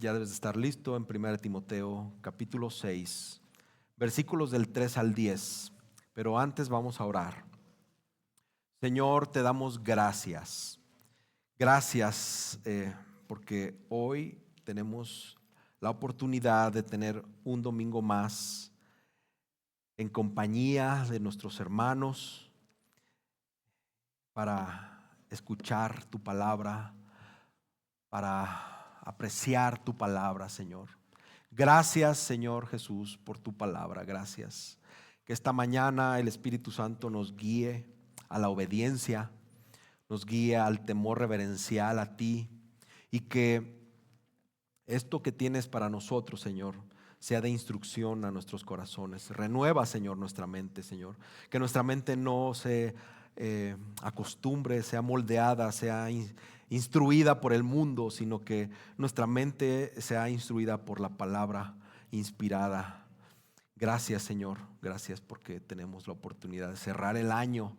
ya debes de estar listo en 1 Timoteo capítulo 6, versículos del 3 al 10. Pero antes vamos a orar. Señor, te damos gracias. Gracias porque hoy tenemos la oportunidad de tener un domingo más en compañía de nuestros hermanos para escuchar tu palabra, para apreciar tu palabra, Señor. Gracias, Señor Jesús, por tu palabra. Gracias. Que esta mañana el Espíritu Santo nos guíe a la obediencia, nos guíe al temor reverencial a ti, y que esto que tienes para nosotros, Señor, sea de instrucción a nuestros corazones. Renueva, Señor, nuestra mente, Señor. Que nuestra mente no se acostumbre, sea moldeada, sea instruida por el mundo, sino que nuestra mente sea instruida por la palabra inspirada. Gracias, Señor. Gracias porque tenemos la oportunidad de cerrar el año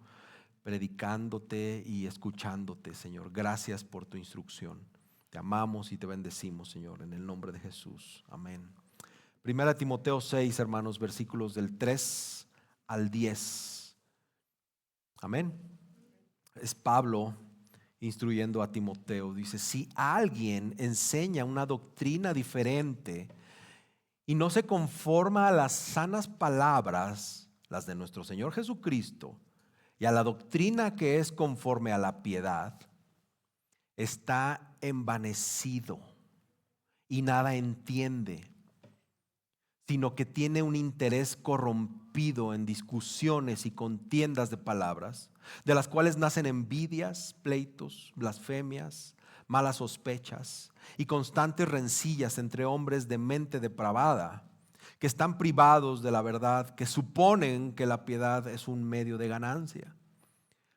predicándote y escuchándote, Señor. Gracias por tu instrucción. Te amamos y te bendecimos, Señor, en el nombre de Jesús. Amén. 1 Timoteo 6, hermanos, versículos del 3 al 10. Amén. Es Pablo instruyendo a Timoteo. Dice: si alguien enseña una doctrina diferente y no se conforma a las sanas palabras, las de nuestro Señor Jesucristo, y a la doctrina que es conforme a la piedad, está envanecido y nada entiende, sino que tiene un interés corrompido en discusiones y contiendas de palabras, de las cuales nacen envidias, pleitos, blasfemias, malas sospechas y constantes rencillas entre hombres de mente depravada, que están privados de la verdad, que suponen que la piedad es un medio de ganancia.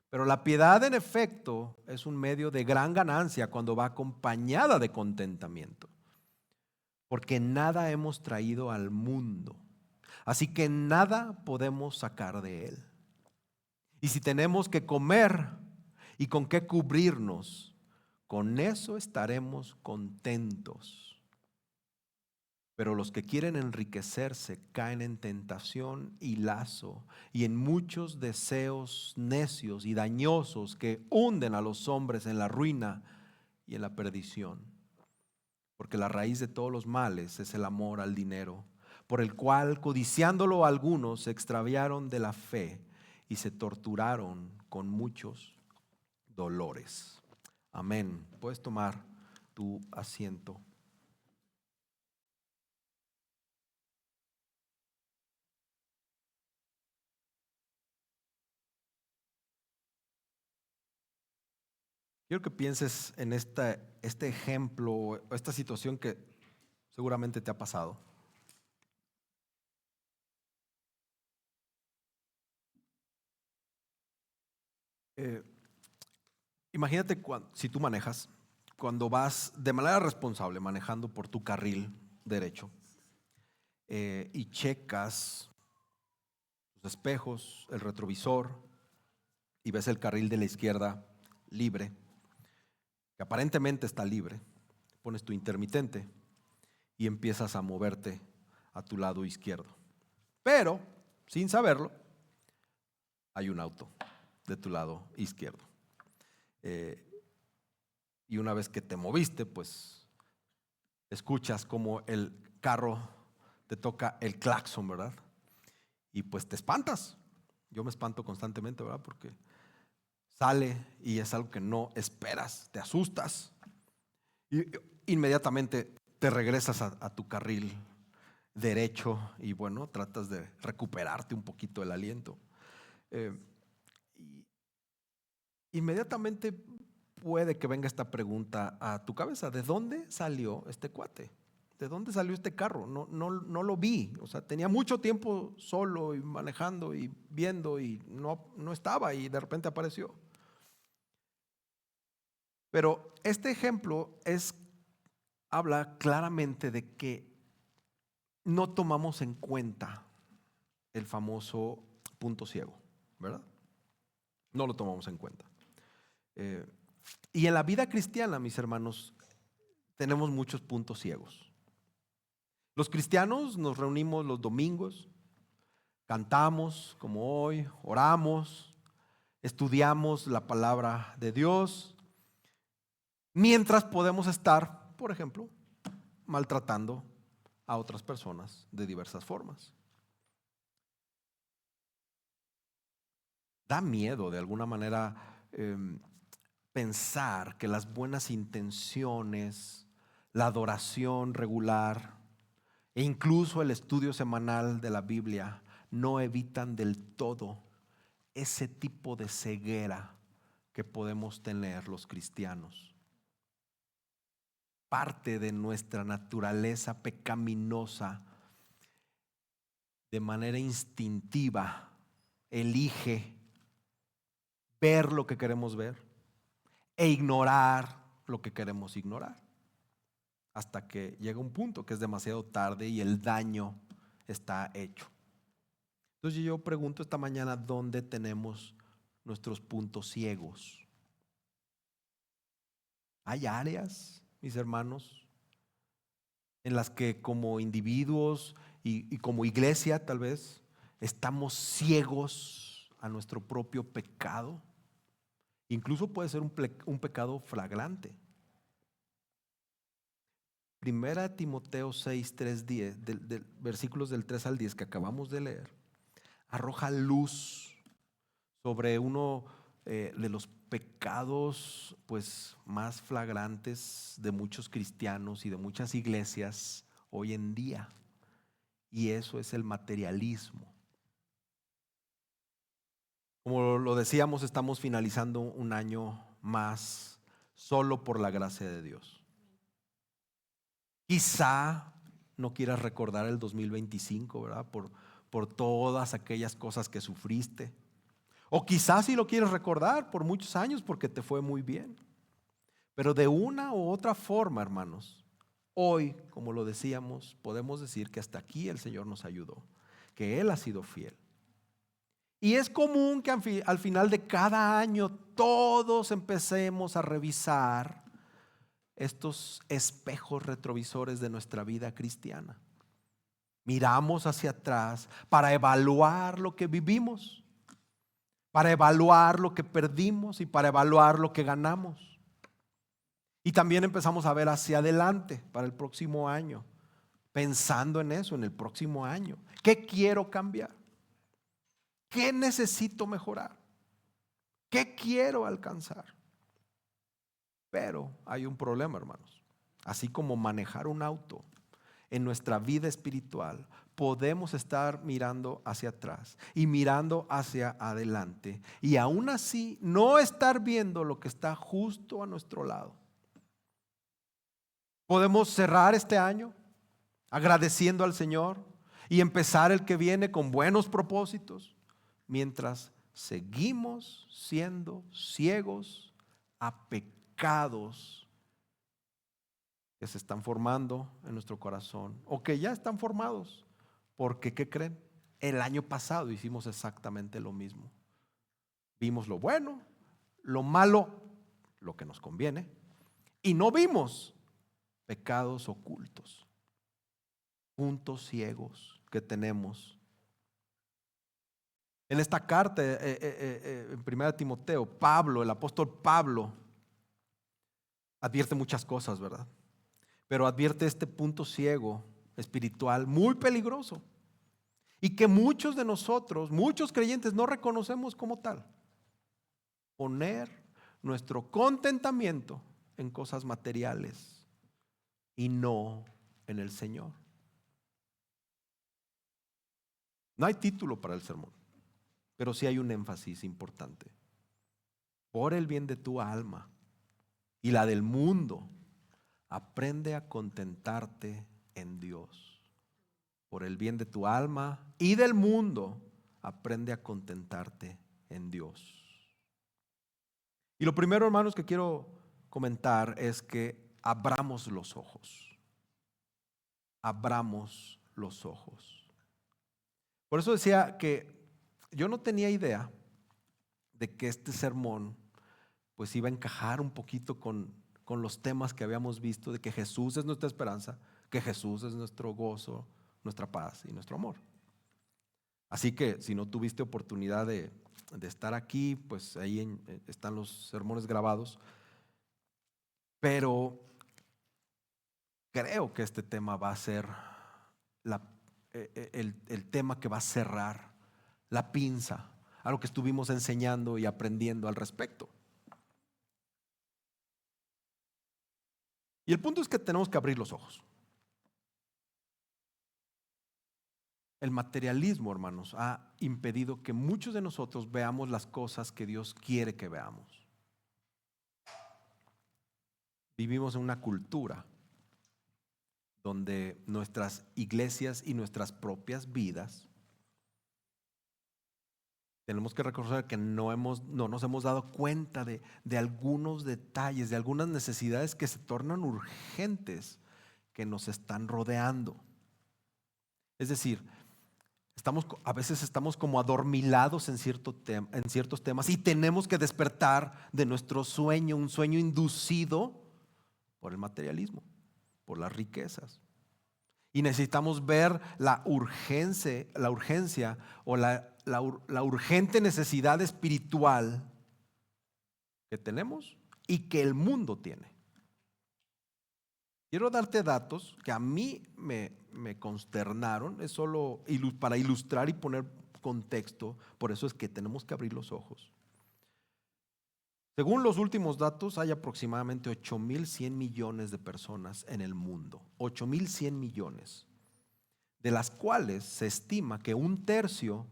Pero la piedad, en efecto, es un medio de gran ganancia cuando va acompañada de contentamiento. Porque nada hemos traído al mundo, así que nada podemos sacar de él. Y si tenemos que comer y con qué cubrirnos, con eso estaremos contentos. Pero los que quieren enriquecerse caen en tentación y lazo, y en muchos deseos necios y dañosos que hunden a los hombres en la ruina y en la perdición. Porque la raíz de todos los males es el amor al dinero, por el cual, codiciándolo algunos, se extraviaron de la fe y se torturaron con muchos dolores. Amén. Puedes tomar tu asiento. Quiero que pienses en este ejemplo, esta situación que seguramente te ha pasado. Eh, Imagínate si tú manejas, cuando vas de manera responsable manejando por tu carril derecho, y checas los espejos, el retrovisor, y ves el carril de la izquierda libre, que aparentemente está libre. Pones tu intermitente y empiezas a moverte a tu lado izquierdo. Pero, sin saberlo, hay un auto de tu lado izquierdo. Y una vez que te moviste, pues escuchas como el carro te toca el claxon, ¿verdad? Y pues te espantas. Yo me espanto constantemente, ¿verdad? Porque sale y es algo que no esperas, te asustas y inmediatamente te regresas a tu carril derecho y bueno, tratas de recuperarte un poquito el aliento. Y inmediatamente puede que venga esta pregunta a tu cabeza: ¿de dónde salió este cuate? ¿De dónde salió este carro? No lo vi. O sea, tenía mucho tiempo solo y manejando y viendo y no estaba, y de repente apareció. Pero este ejemplo habla claramente de que no tomamos en cuenta el famoso punto ciego, ¿verdad? No lo tomamos en cuenta. Y en la vida cristiana, mis hermanos, tenemos muchos puntos ciegos. Los cristianos nos reunimos los domingos, cantamos como hoy, oramos, estudiamos la palabra de Dios, mientras podemos estar, por ejemplo, maltratando a otras personas de diversas formas. Da miedo de alguna manera pensar que las buenas intenciones, la adoración regular e incluso el estudio semanal de la Biblia no evitan del todo ese tipo de ceguera que podemos tener los cristianos. Parte de nuestra naturaleza pecaminosa, de manera instintiva, elige ver lo que queremos ver e ignorar lo que queremos ignorar, hasta que llega un punto que es demasiado tarde y el daño está hecho. Entonces yo pregunto esta mañana, ¿dónde tenemos nuestros puntos ciegos? Hay áreas, mis hermanos, en las que como individuos y como iglesia tal vez estamos ciegos a nuestro propio pecado. Incluso puede ser un pecado flagrante. Primera Timoteo 6, 3, 10, versículos del 3 al 10 que acabamos de leer, arroja luz sobre uno de los pecados pues más flagrantes de muchos cristianos y de muchas iglesias hoy en día, y eso es el materialismo. Como lo decíamos, estamos finalizando un año más solo por la gracia de Dios. Quizá no quieras recordar el 2025, ¿verdad? Por todas aquellas cosas que sufriste. O quizás sí lo quieres recordar por muchos años porque te fue muy bien. Pero de una u otra forma, hermanos, hoy, como lo decíamos, podemos decir que hasta aquí el Señor nos ayudó, que Él ha sido fiel. Y es común que al final de cada año todos empecemos a revisar estos espejos retrovisores de nuestra vida cristiana. Miramos hacia atrás para evaluar lo que vivimos, para evaluar lo que perdimos y para evaluar lo que ganamos. Y también empezamos a ver hacia adelante para el próximo año, pensando en eso, en el próximo año. ¿Qué quiero cambiar? ¿Qué necesito mejorar? ¿Qué quiero alcanzar? Pero hay un problema, hermanos. Así como manejar un auto, en nuestra vida espiritual podemos estar mirando hacia atrás y mirando hacia adelante y aún así no estar viendo lo que está justo a nuestro lado. Podemos cerrar este año agradeciendo al Señor y empezar el que viene con buenos propósitos, mientras seguimos siendo ciegos a pecados que se están formando en nuestro corazón o que ya están formados, porque ¿qué creen? El año pasado hicimos exactamente lo mismo. Vimos lo bueno, lo malo, lo que nos conviene, y no vimos pecados ocultos, puntos ciegos que tenemos. En esta carta, en 1 Timoteo, Pablo, el apóstol Pablo, advierte muchas cosas, ¿verdad? Pero advierte este punto ciego espiritual muy peligroso y que muchos de nosotros, muchos creyentes, no reconocemos como tal. Poner nuestro contentamiento en cosas materiales y no en el Señor. No hay título para el sermón, pero sí hay un énfasis importante. Por el bien de tu alma y la del mundo, aprende a contentarte en Dios. Por el bien de tu alma y del mundo, aprende a contentarte en Dios. Y lo primero, hermanos, que quiero comentar es que abramos los ojos. Abramos los ojos. Por eso decía que yo no tenía idea de que este sermón pues iba a encajar un poquito con con los temas que habíamos visto de que Jesús es nuestra esperanza, que Jesús es nuestro gozo, nuestra paz y nuestro amor. Así que si no tuviste oportunidad de estar aquí, pues ahí están los sermones grabados. Pero creo que este tema va a ser el tema que va a cerrar la pinza a lo que estuvimos enseñando y aprendiendo al respecto. Y el punto es que tenemos que abrir los ojos. El materialismo, hermanos, ha impedido que muchos de nosotros veamos las cosas que Dios quiere que veamos. Vivimos en una cultura donde nuestras iglesias y nuestras propias vidas, tenemos que reconocer que no nos hemos dado cuenta de algunos detalles, de algunas necesidades que se tornan urgentes, que nos están rodeando. Es decir, a veces estamos como adormilados en ciertos temas y tenemos que despertar de nuestro sueño, un sueño inducido por el materialismo, por las riquezas. Y necesitamos ver la urgencia o la urgente necesidad espiritual que tenemos y que el mundo tiene. Quiero darte datos que a mí me consternaron, es solo para ilustrar y poner contexto, por eso es que tenemos que abrir los ojos. Según los últimos datos, hay aproximadamente 8.100 millones de personas en el mundo, 8.100 millones, de las cuales se estima que 1/3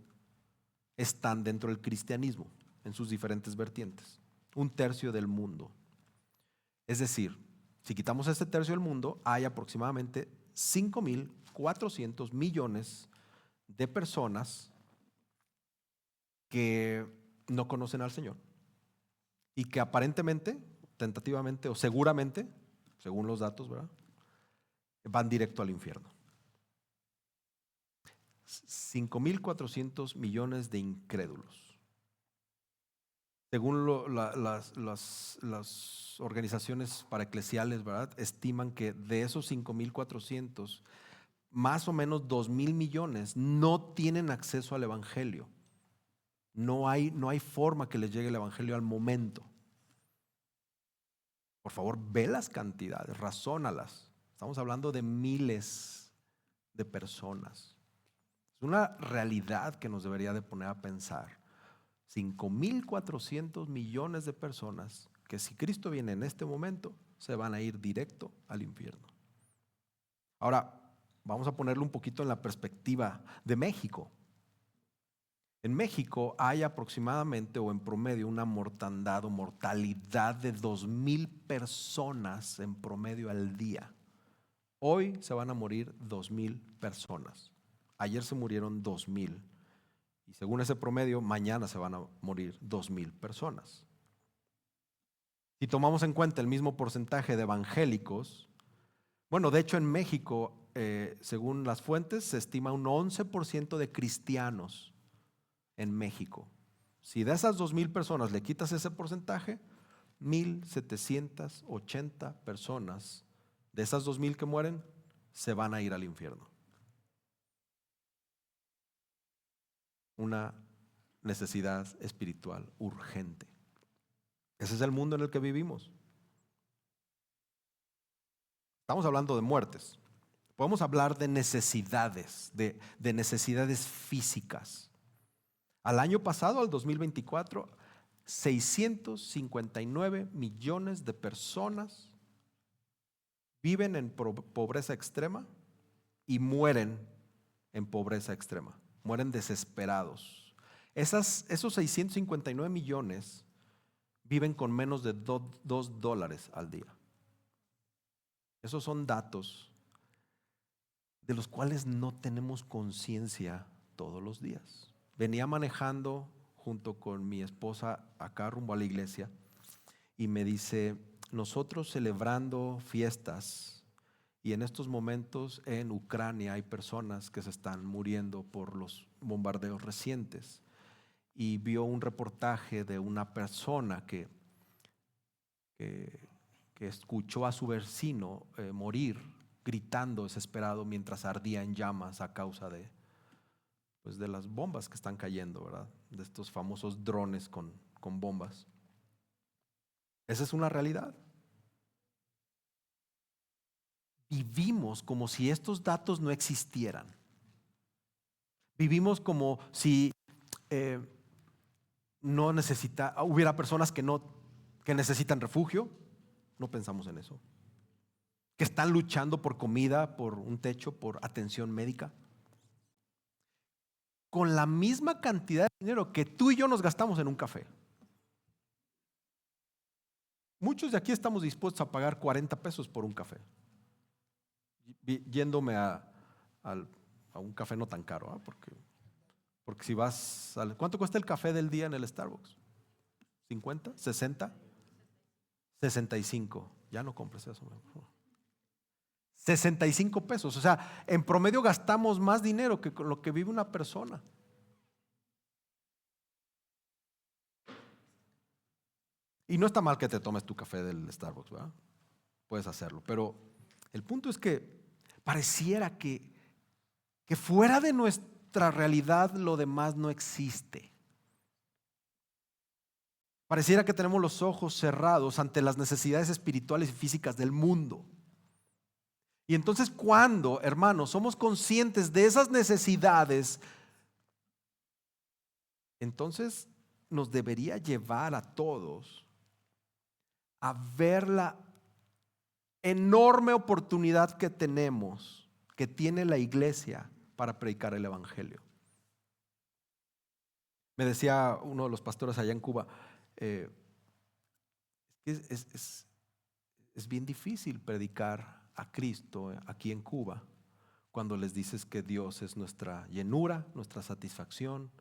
están dentro del cristianismo en sus diferentes vertientes, 1/3 del mundo. Es decir, si quitamos este tercio del mundo, hay aproximadamente 5.400 millones de personas que no conocen al Señor y que aparentemente, tentativamente o seguramente, según los datos, ¿verdad?, van directo al infierno. 5.400 millones de incrédulos. Según las organizaciones paraeclesiales, ¿verdad?, estiman que de esos 5.400, más o menos 2.000 millones no tienen acceso al Evangelio. No hay forma que les llegue el Evangelio al momento. Por favor, ve las cantidades, razónalas. Estamos hablando de miles de personas. Es una realidad que nos debería de poner a pensar. 5.400 millones de personas que, si Cristo viene en este momento, se van a ir directo al infierno. Ahora, vamos a ponerlo un poquito en la perspectiva de México. En México hay aproximadamente o en promedio una mortandad o mortalidad de 2.000 personas en promedio al día. Hoy se van a morir 2.000 personas. Ayer se murieron 2.000. Y según ese promedio, mañana se van a morir 2.000 personas. Si tomamos en cuenta el mismo porcentaje de evangélicos, bueno, de hecho en México, según las fuentes, se estima un 11% de cristianos en México. Si de esas 2.000 personas le quitas ese porcentaje, 1.780 personas de esas 2.000 que mueren se van a ir al infierno. Una necesidad espiritual urgente. Ese es el mundo en el que vivimos. Estamos hablando de muertes. Podemos hablar de necesidades, de necesidades físicas. Al año pasado, al 2024, 659 millones de personas viven en pobreza extrema y mueren en pobreza extrema. Mueren desesperados. Esos 659 millones viven con menos de $2 al día. Esos son datos de los cuales no tenemos conciencia todos los días. Venía manejando junto con mi esposa acá rumbo a la iglesia y me dice, nosotros celebrando fiestas y en estos momentos en Ucrania hay personas que se están muriendo por los bombardeos recientes, y vio un reportaje de una persona que que escuchó a su vecino morir gritando desesperado mientras ardía en llamas a causa pues de las bombas que están cayendo, ¿verdad? De estos famosos drones con bombas. Esa es una realidad. Vivimos como si estos datos no existieran. Vivimos como si hubiera personas que necesitan refugio. No pensamos en eso. Que están luchando por comida, por un techo, por atención médica. Con la misma cantidad de dinero que tú y yo nos gastamos en un café. Muchos de aquí estamos dispuestos a pagar 40 pesos por un café. Yéndome a un café no tan caro, ¿eh? Porque si vas ¿cuánto cuesta el café del día en el Starbucks? ¿50? ¿60? 65. Ya no compres eso. 65 pesos. O sea, en promedio gastamos más dinero que con lo que vive una persona. Y no está mal que te tomes tu café del Starbucks, ¿verdad? Puedes hacerlo. Pero el punto es que pareciera que fuera de nuestra realidad lo demás no existe. Pareciera que tenemos los ojos cerrados ante las necesidades espirituales y físicas del mundo. Y entonces cuando, hermanos, somos conscientes de esas necesidades, entonces nos debería llevar a todos a ver la enorme oportunidad que tenemos, que tiene la iglesia para predicar el evangelio. Me decía uno de los pastores allá en Cuba, es bien difícil predicar a Cristo aquí en Cuba cuando les dices que Dios es nuestra llenura, nuestra satisfacción,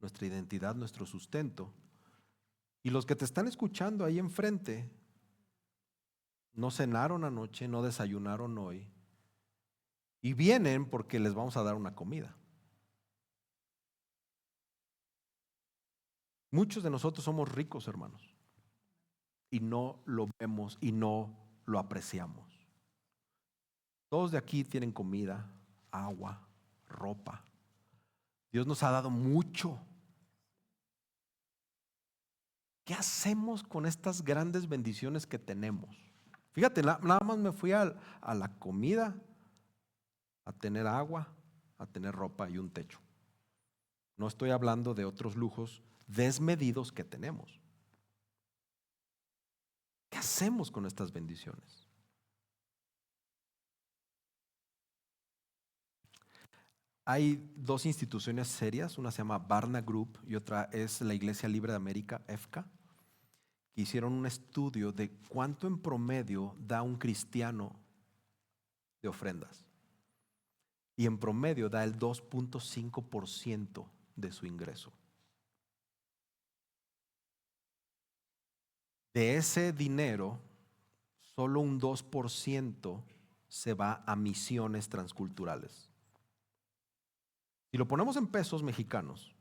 nuestra identidad, nuestro sustento. Y los que te están escuchando ahí enfrente no cenaron anoche, no desayunaron hoy y vienen porque les vamos a dar una comida. Muchos de nosotros somos ricos, hermanos, y no lo vemos y no lo apreciamos. Todos de aquí tienen comida, agua, ropa. Dios nos ha dado mucho. ¿Qué hacemos con estas grandes bendiciones que tenemos? Fíjate, nada más me fui a la comida, a tener agua, a tener ropa y un techo. No estoy hablando de otros lujos desmedidos que tenemos. ¿Qué hacemos con estas bendiciones? Hay dos instituciones serias, una se llama Barna Group y otra es la Iglesia Libre de América, EFCA, que hicieron un estudio de cuánto en promedio da un cristiano de ofrendas. Y en promedio da el 2.5% de su ingreso. De ese dinero, solo un 2% se va a misiones transculturales. Si lo ponemos en pesos mexicanos,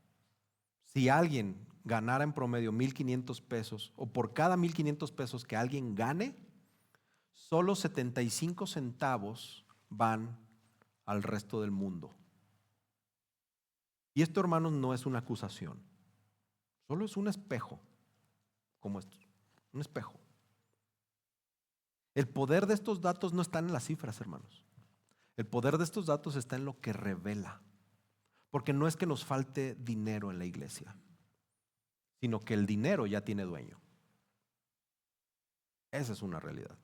si alguien ganara en promedio 1,500 pesos o por cada 1,500 pesos que alguien gane, solo 75 centavos van al resto del mundo. Y esto, hermanos, no es una acusación, solo es un espejo, como esto, un espejo. El poder de estos datos no está en las cifras, hermanos. El poder de estos datos está en lo que revela. Porque no es que nos falte dinero en la iglesia, sino que el dinero ya tiene dueño. Esa es una realidad.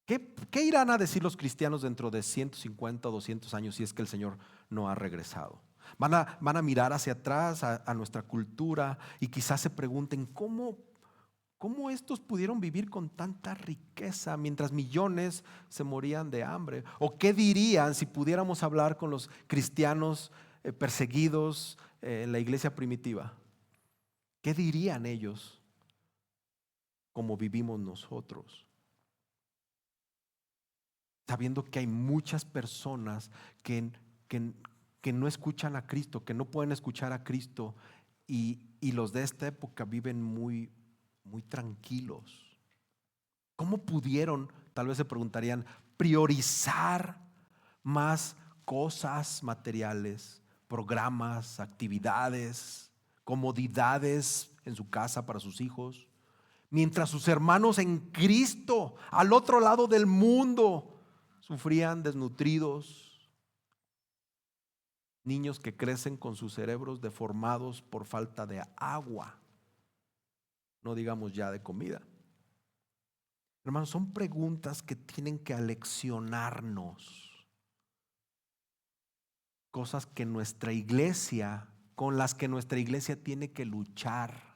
¿Qué irán a decir los cristianos dentro de 150 o 200 años si es que el Señor no ha regresado? Van a mirar hacia atrás a nuestra cultura y quizás se pregunten ¿cómo estos pudieron vivir con tanta riqueza mientras millones se morían de hambre? ¿O qué dirían si pudiéramos hablar con los cristianos perseguidos en la iglesia primitiva? ¿Qué dirían ellos como vivimos nosotros? Sabiendo que hay muchas personas que no escuchan a Cristo, que no pueden escuchar a Cristo y los de esta época viven muy, muy tranquilos. ¿Cómo pudieron, tal vez se preguntarían, priorizar más cosas materiales, programas, actividades, comodidades en su casa para sus hijos, mientras sus hermanos en Cristo, al otro lado del mundo, sufrían desnutridos, niños que crecen con sus cerebros deformados por falta de agua, no digamos ya de comida? Hermanos, son preguntas que tienen que aleccionarnos, cosas que nuestra iglesia, con las que nuestra iglesia tiene que luchar.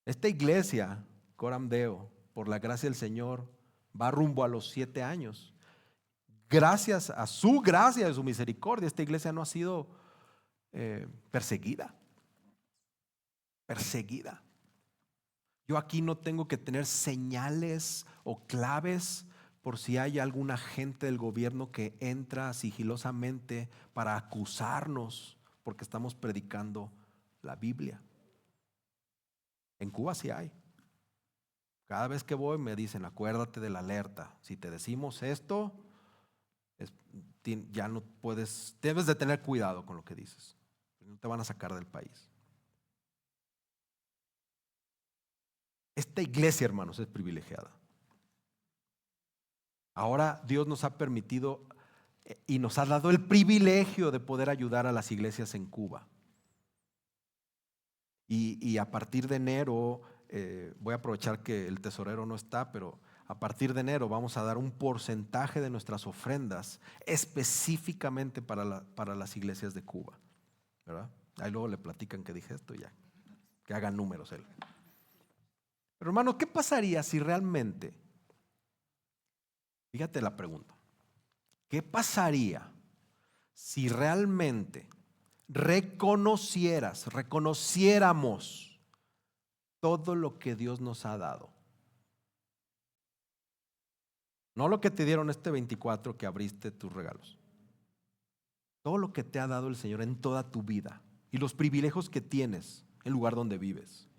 Esta iglesia, Coram Deo, por la gracia del Señor, va rumbo a los 7 años. Gracias a su gracia y su misericordia, esta iglesia no ha sido perseguida. Yo aquí no tengo que tener señales o claves por si hay algún agente del gobierno que entra sigilosamente para acusarnos porque estamos predicando la Biblia. En Cuba sí hay. Cada vez que voy me dicen, acuérdate de la alerta. Si te decimos esto, ya no puedes, debes de tener cuidado con lo que dices. No te van a sacar del país. Esta iglesia, hermanos, es privilegiada. Ahora Dios nos ha permitido y nos ha dado el privilegio de poder ayudar a las iglesias en Cuba. Y a partir de enero, voy a aprovechar que el tesorero no está, pero a partir de enero vamos a dar un porcentaje de nuestras ofrendas específicamente para las iglesias de Cuba, ¿verdad? Ahí luego le platican que dije esto, ya, que hagan números él. Pero hermano, ¿qué pasaría si realmente, fíjate la pregunta, qué pasaría si realmente reconociéramos todo lo que Dios nos ha dado? No lo que te dieron este 24 que abriste tus regalos. Todo lo que te ha dado el Señor en toda tu vida y los privilegios que tienes en el lugar donde vives.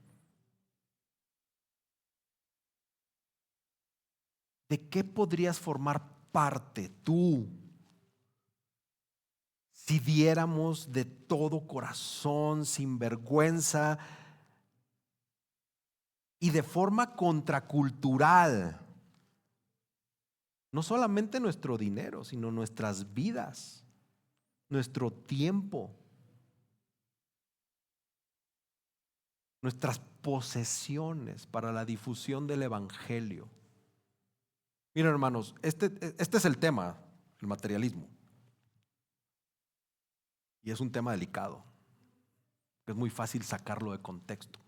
¿De qué podrías formar parte tú si diéramos de todo corazón, sin vergüenza y de forma contracultural? No solamente nuestro dinero, sino nuestras vidas, nuestro tiempo, nuestras posesiones para la difusión del Evangelio. Miren, hermanos, este es el tema, el materialismo. Y es un tema delicado. Es muy fácil sacarlo de contexto.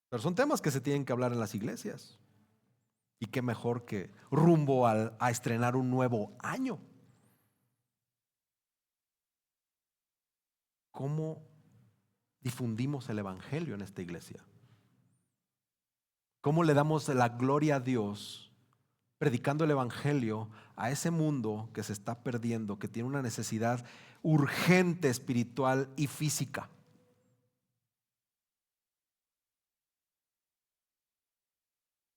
Pero son temas que se tienen que hablar en las iglesias. Y qué mejor que rumbo a estrenar un nuevo año. ¿Cómo difundimos el Evangelio en esta iglesia? ¿Cómo le damos la gloria a Dios predicando el Evangelio a ese mundo que se está perdiendo, que tiene una necesidad urgente espiritual y física?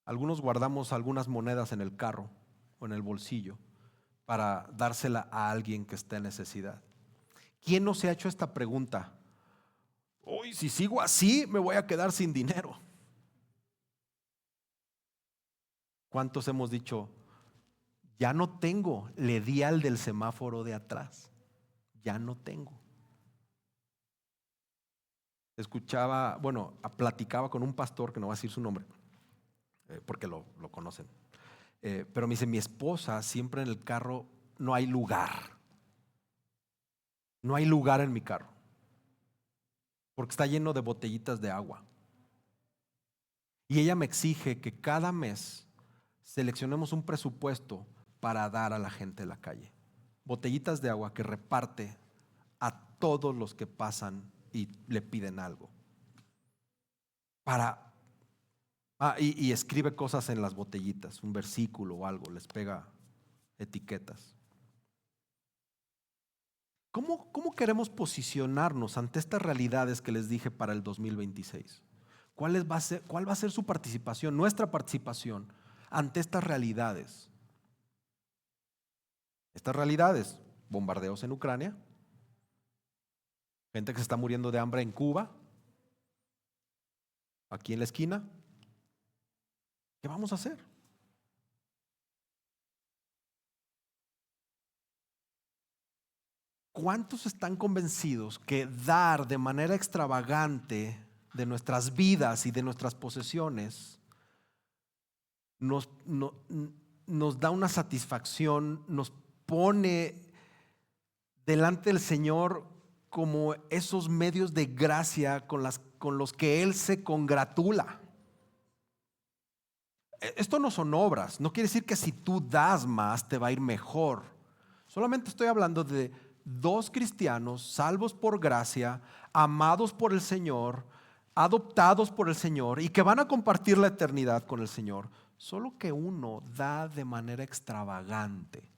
Algunos guardamos algunas monedas en el carro o en el bolsillo para dársela a alguien que está en necesidad. ¿Quién no se ha hecho esta pregunta? Hoy, si sigo así, me voy a quedar sin dinero. ¿Cuántos hemos dicho, ya no tengo, le di al del semáforo de atrás, ya no tengo? Escuchaba, platicaba con un pastor, que no va a decir su nombre, porque lo conocen, pero me dice, mi esposa siempre en el carro no hay lugar en mi carro, porque está lleno de botellitas de agua. Y ella me exige que cada mes seleccionemos un presupuesto para dar a la gente de la calle. Botellitas de agua que reparte a todos los que pasan y le piden algo. Y escribe cosas en las botellitas, un versículo o algo, les pega etiquetas. ¿Cómo queremos posicionarnos ante estas realidades que les dije para el 2026? ¿Cuál va a ser su participación, nuestra participación ante estas realidades? Estas realidades, bombardeos en Ucrania, gente que se está muriendo de hambre en Cuba, aquí en la esquina. ¿Qué vamos a hacer? ¿Cuántos están convencidos que dar de manera extravagante de nuestras vidas y de nuestras posesiones nos da una satisfacción, nos pone delante del Señor como esos medios de gracia con los que Él se congratula? Esto no son obras, no quiere decir que si tú das más te va a ir mejor. Solamente estoy hablando de dos cristianos salvos por gracia, amados por el Señor, adoptados por el Señor y que van a compartir la eternidad con el Señor. Solo que uno da de manera extravagante.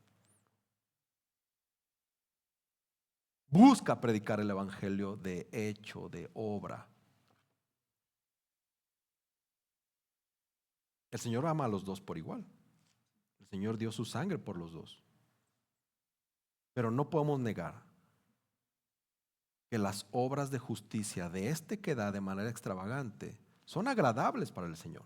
Busca predicar el evangelio de hecho, de obra. El Señor ama a los dos por igual. El Señor dio su sangre por los dos. Pero no podemos negar que las obras de justicia de este que da de manera extravagante son agradables para el Señor.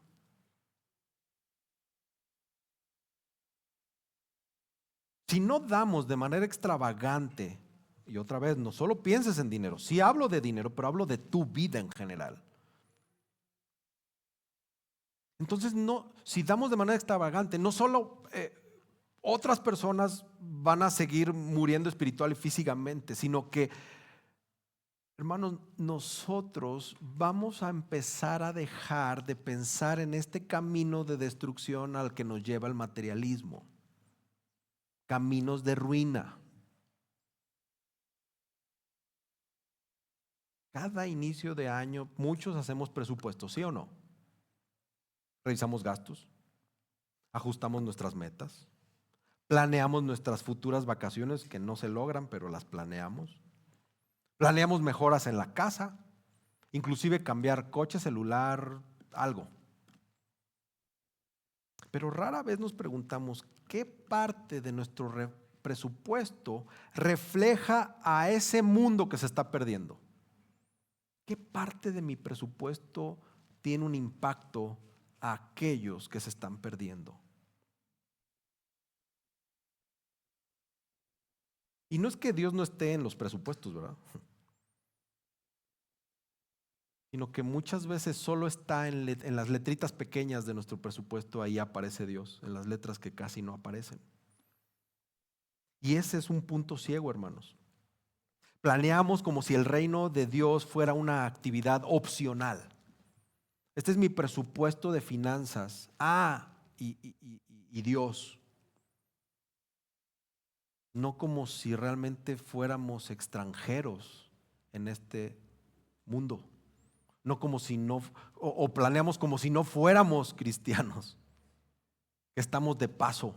Si no damos de manera extravagante, y otra vez, no solo pienses en dinero, sí hablo de dinero, pero hablo de tu vida en general. Entonces, si damos de manera extravagante, no solo otras personas van a seguir muriendo espiritual y físicamente, sino que, hermanos, nosotros vamos a empezar a dejar de pensar en este camino de destrucción al que nos lleva el materialismo, caminos de ruina. Cada inicio de año muchos hacemos presupuestos, ¿sí o no? Revisamos gastos, ajustamos nuestras metas, planeamos nuestras futuras vacaciones que no se logran, pero las planeamos. Planeamos mejoras en la casa, inclusive cambiar coche, celular, algo. Pero rara vez nos preguntamos qué parte de nuestro presupuesto refleja a ese mundo que se está perdiendo. ¿Qué parte de mi presupuesto tiene un impacto a aquellos que se están perdiendo? Y no es que Dios no esté en los presupuestos, ¿verdad? Sino que muchas veces solo está en las letritas pequeñas de nuestro presupuesto, ahí aparece Dios, en las letras que casi no aparecen. Y ese es un punto ciego, hermanos. Planeamos como si el reino de Dios fuera una actividad opcional. Este es mi presupuesto de finanzas. Y Dios. No como si realmente fuéramos extranjeros en este mundo. No como si no, o planeamos como si no fuéramos cristianos, que estamos de paso.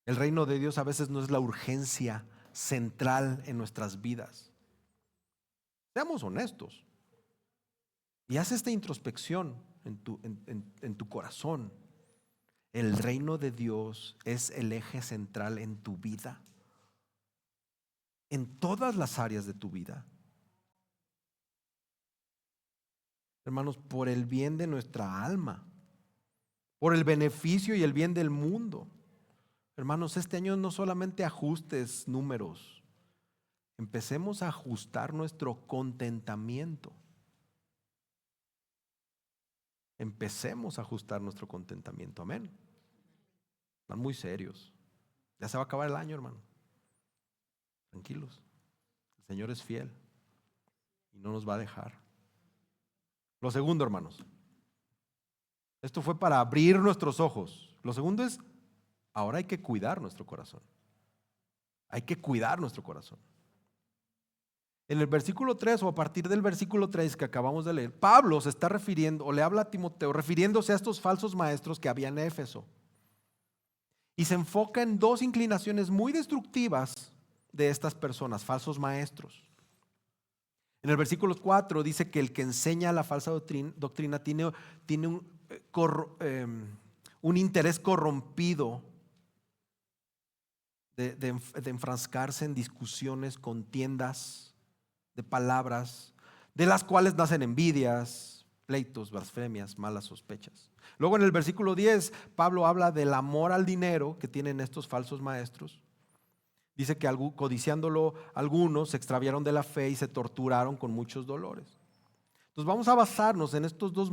El reino de Dios a veces no es la urgencia central en nuestras vidas. Seamos honestos. Y haz esta introspección en tu corazón. ¿El reino de Dios es el eje central en tu vida? En todas las áreas de tu vida. Hermanos, por el bien de nuestra alma, por el beneficio y el bien del mundo. Hermanos, este año no solamente ajustes números, empecemos a ajustar nuestro contentamiento. Empecemos a ajustar nuestro contentamiento, amén. Están muy serios. Ya se va a acabar el año, hermano. Tranquilos. El Señor es fiel y no nos va a dejar. Lo segundo, hermanos, esto fue para abrir nuestros ojos. Lo segundo es, ahora hay que cuidar nuestro corazón. Hay que cuidar nuestro corazón. En el versículo 3 o a partir del versículo 3 que acabamos de leer, Pablo se está refiriendo o le habla a Timoteo refiriéndose a estos falsos maestros que había en Éfeso. Y se enfoca en dos inclinaciones muy destructivas de estas personas, falsos maestros. En el versículo 4 dice que el que enseña la falsa doctrina tiene un interés corrompido de enfrascarse en discusiones, contiendas de palabras, de las cuales nacen envidias, pleitos, blasfemias, malas sospechas. Luego en el versículo 10, Pablo habla del amor al dinero que tienen estos falsos maestros. Dice que codiciándolo algunos se extraviaron de la fe y se torturaron con muchos dolores. Entonces vamos a basarnos en estos dos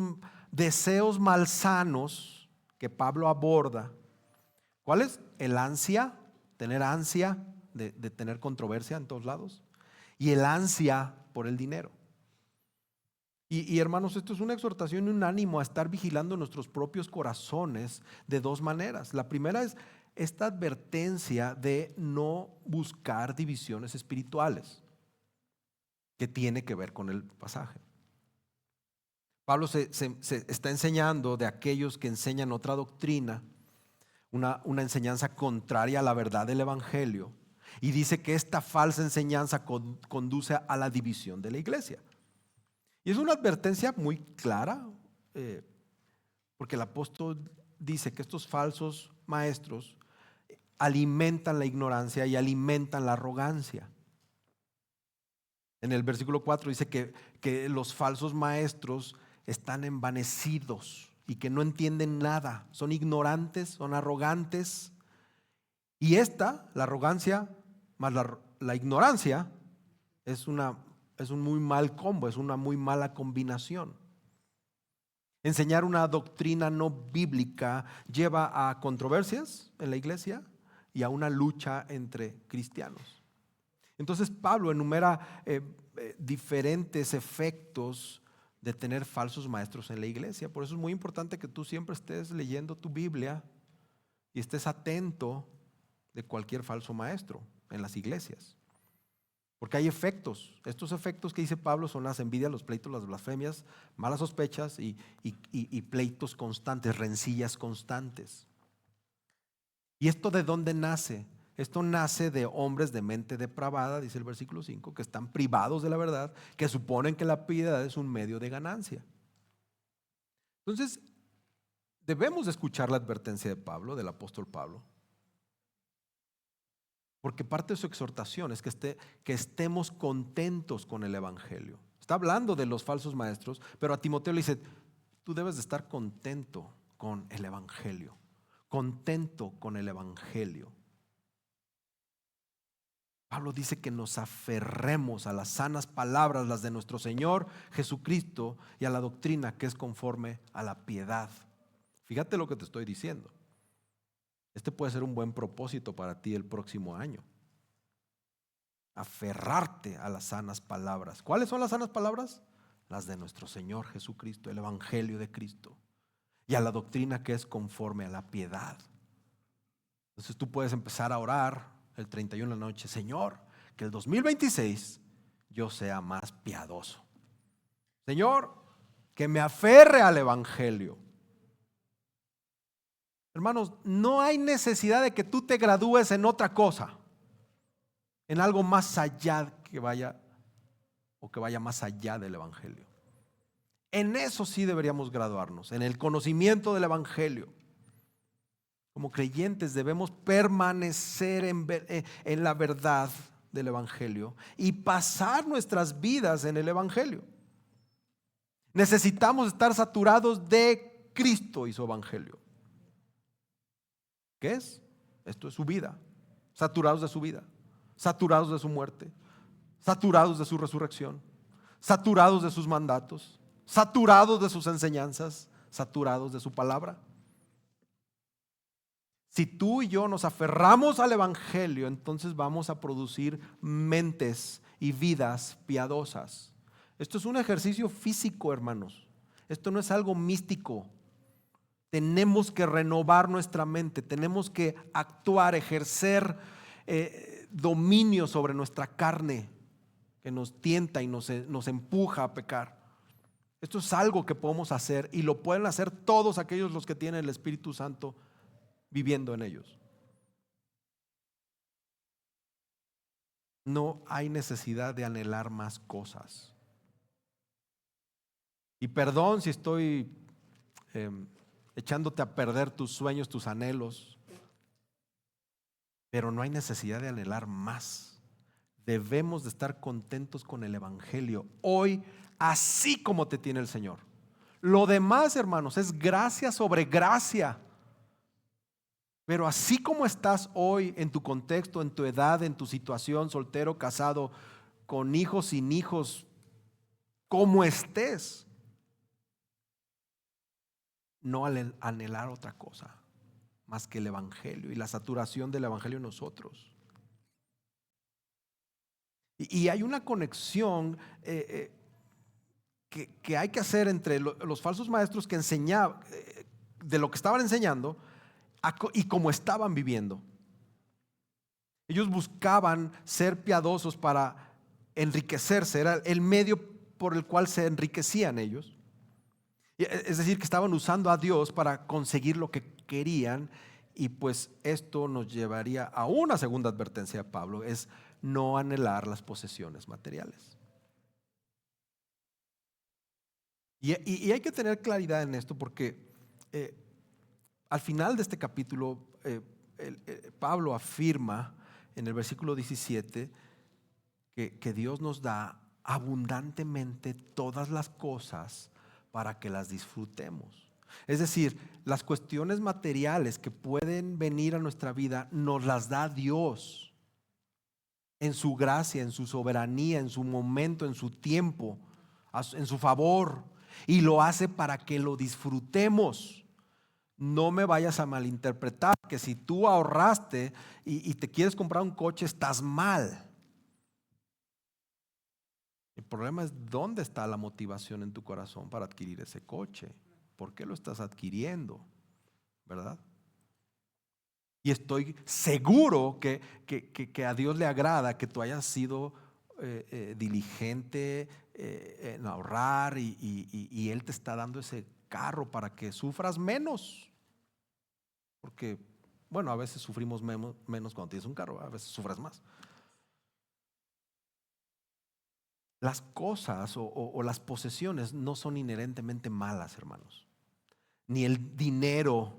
deseos malsanos que Pablo aborda. ¿Cuál es? El ansia, tener ansia de tener controversia en todos lados, y el ansia por el dinero. Y hermanos, esto es una exhortación y un ánimo a estar vigilando nuestros propios corazones de dos maneras. La primera es esta advertencia de no buscar divisiones espirituales, que tiene que ver con el pasaje. Pablo se está enseñando de aquellos que enseñan otra doctrina, una enseñanza contraria a la verdad del evangelio, y dice que esta falsa enseñanza conduce a la división de la iglesia. Y es una advertencia muy clara, porque el apóstol dice que estos falsos maestros alimentan la ignorancia y alimentan la arrogancia. En el versículo 4 dice que los falsos maestros están envanecidos y que no entienden nada, son ignorantes, son arrogantes. Y la arrogancia más la ignorancia es un muy mal combo, es una muy mala combinación. Enseñar una doctrina no bíblica lleva a controversias en la iglesia y a una lucha entre cristianos. Entonces Pablo enumera diferentes efectos de tener falsos maestros en la iglesia. Por eso es muy importante que tú siempre estés leyendo tu Biblia y estés atento de cualquier falso maestro en las iglesias. Porque hay efectos. Estos efectos que dice Pablo son las envidias, los pleitos, las blasfemias, malas sospechas y pleitos constantes, rencillas constantes. ¿Y esto de dónde nace? Esto nace de hombres de mente depravada, dice el versículo 5, que están privados de la verdad, que suponen que la piedad es un medio de ganancia. Entonces, debemos escuchar la advertencia de Pablo, del apóstol Pablo. Porque parte de su exhortación es que estemos contentos con el evangelio. Está hablando de los falsos maestros, pero a Timoteo le dice, tú debes de estar contento con el evangelio. Contento con el evangelio. Pablo dice que nos aferremos a las sanas palabras, las de nuestro Señor Jesucristo, y a la doctrina que es conforme a la piedad. Fíjate lo que te estoy diciendo. Este puede ser un buen propósito para ti el próximo año. Aferrarte a las sanas palabras. ¿Cuáles son las sanas palabras? Las de nuestro Señor Jesucristo, el evangelio de Cristo, y a la doctrina que es conforme a la piedad. Entonces tú puedes empezar a orar el 31 de la noche: Señor, que el 2026 yo sea más piadoso. Señor, que me aferre al evangelio. Hermanos, no hay necesidad de que tú te gradúes en otra cosa, en algo más allá que vaya más allá del evangelio. En eso sí deberíamos graduarnos, en el conocimiento del evangelio. Como creyentes debemos permanecer en la verdad del evangelio y pasar nuestras vidas en el evangelio. Necesitamos estar saturados de Cristo y su evangelio. ¿Qué es? Esto es su vida. Saturados de su vida, saturados de su muerte, saturados de su resurrección, saturados de sus mandatos, saturados de sus enseñanzas, saturados de su palabra. Si tú y yo nos aferramos al evangelio, entonces vamos a producir mentes y vidas piadosas. Esto es un ejercicio físico, hermanos. Esto no es algo místico. Tenemos que renovar nuestra mente, tenemos que actuar, ejercer dominio sobre nuestra carne que nos tienta y nos empuja a pecar. Esto es algo que podemos hacer y lo pueden hacer todos aquellos los que tienen el Espíritu Santo viviendo en ellos. No hay necesidad de anhelar más cosas. Y perdón si estoy echándote a perder tus sueños, tus anhelos, pero no hay necesidad de anhelar más. Debemos de estar contentos con el Evangelio hoy, así como te tiene el Señor. Lo demás, hermanos, es gracia sobre gracia. Pero así como estás hoy en tu contexto, en tu edad, en tu situación, soltero, casado, con hijos, sin hijos, como estés, no anhelar otra cosa más que el Evangelio y la saturación del Evangelio en nosotros. Y hay una conexión que hay que hacer entre los falsos maestros que enseñaban, de lo que estaban enseñando y cómo estaban viviendo. Ellos buscaban ser piadosos para enriquecerse, era el medio por el cual se enriquecían ellos. Es decir, que estaban usando a Dios para conseguir lo que querían, y pues esto nos llevaría a una segunda advertencia de Pablo, es no anhelar las posesiones materiales. Y hay que tener claridad en esto porque al final de este capítulo Pablo afirma en el versículo 17 que Dios nos da abundantemente todas las cosas para que las disfrutemos. Es decir, las cuestiones materiales que pueden venir a nuestra vida nos las da Dios en su gracia, en su soberanía, en su momento, en su tiempo, en su favor, y lo hace para que lo disfrutemos. No me vayas a malinterpretar que si tú ahorraste y te quieres comprar un coche, estás mal. El problema es dónde está la motivación en tu corazón para adquirir ese coche. ¿Por qué lo estás adquiriendo? ¿Verdad? Y estoy seguro que a Dios le agrada que tú hayas sido diligente en ahorrar y Él te está dando ese carro para que sufras menos. Porque, bueno, a veces sufrimos menos cuando tienes un carro, a veces sufres más. Las cosas o las posesiones no son inherentemente malas, hermanos. Ni el dinero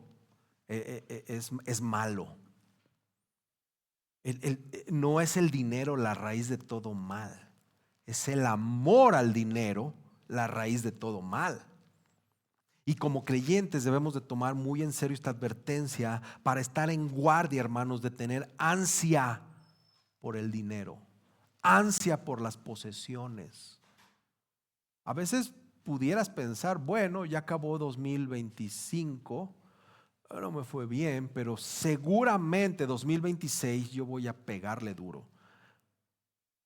es malo. No es el dinero la raíz de todo mal. Es el amor al dinero la raíz de todo mal. Y como creyentes debemos de tomar muy en serio esta advertencia para estar en guardia, hermanos, de tener ansia por el dinero, ansia por las posesiones. A veces pudieras pensar, bueno, ya acabó 2025, no me fue bien, pero seguramente 2026 yo voy a pegarle duro.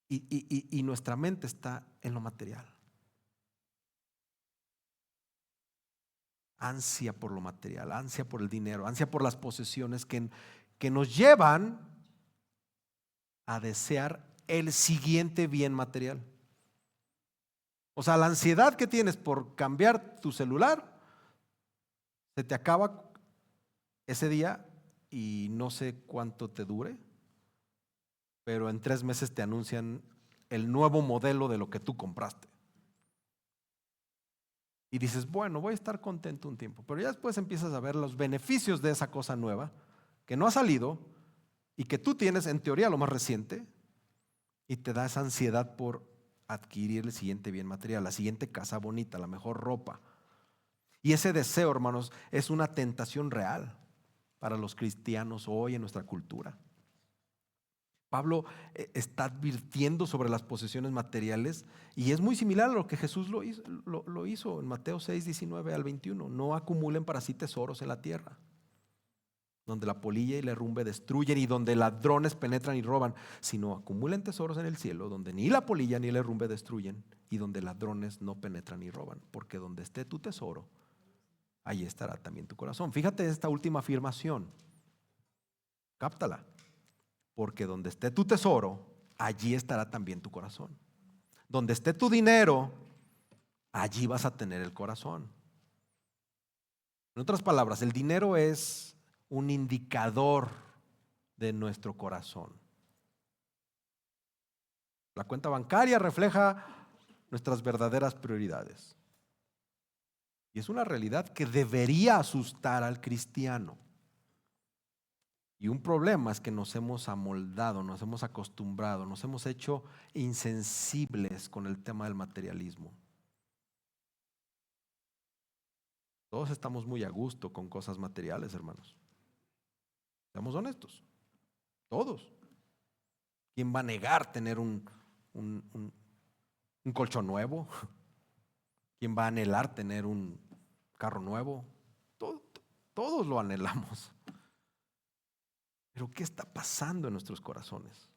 Y nuestra mente está en lo material. Ansia por lo material, ansia por el dinero, ansia por las posesiones que nos llevan a desear el siguiente bien material. O sea, la ansiedad que tienes por cambiar tu celular se te acaba ese día y no sé cuánto te dure, pero en 3 meses te anuncian el nuevo modelo de lo que tú compraste. Y dices, bueno, voy a estar contento un tiempo, pero ya después empiezas a ver los beneficios de esa cosa nueva que no ha salido y que tú tienes en teoría lo más reciente, y te da esa ansiedad por adquirir el siguiente bien material, la siguiente casa bonita, la mejor ropa. Y ese deseo, hermanos, es una tentación real para los cristianos hoy en nuestra cultura. Pablo está advirtiendo sobre las posesiones materiales y es muy similar a lo que Jesús lo hizo en Mateo 6, 19 al 21. No acumulen para sí tesoros en la tierra, donde la polilla y la herrumbre destruyen y donde ladrones penetran y roban, sino acumulen tesoros en el cielo, donde ni la polilla ni la herrumbre destruyen y donde ladrones no penetran y roban, porque donde esté tu tesoro, ahí estará también tu corazón. Fíjate esta última afirmación, cáptala. Porque donde esté tu tesoro, allí estará también tu corazón. Donde esté tu dinero, allí vas a tener el corazón. En otras palabras, el dinero es un indicador de nuestro corazón. La cuenta bancaria refleja nuestras verdaderas prioridades. Y es una realidad que debería asustar al cristiano. Y un problema es que nos hemos amoldado, nos hemos acostumbrado, nos hemos hecho insensibles con el tema del materialismo. Todos estamos muy a gusto con cosas materiales, hermanos. Seamos honestos. Todos. ¿Quién va a negar tener un colchón nuevo? ¿Quién va a anhelar tener un carro nuevo? Todos lo anhelamos. Pero ¿qué está pasando en nuestros corazones?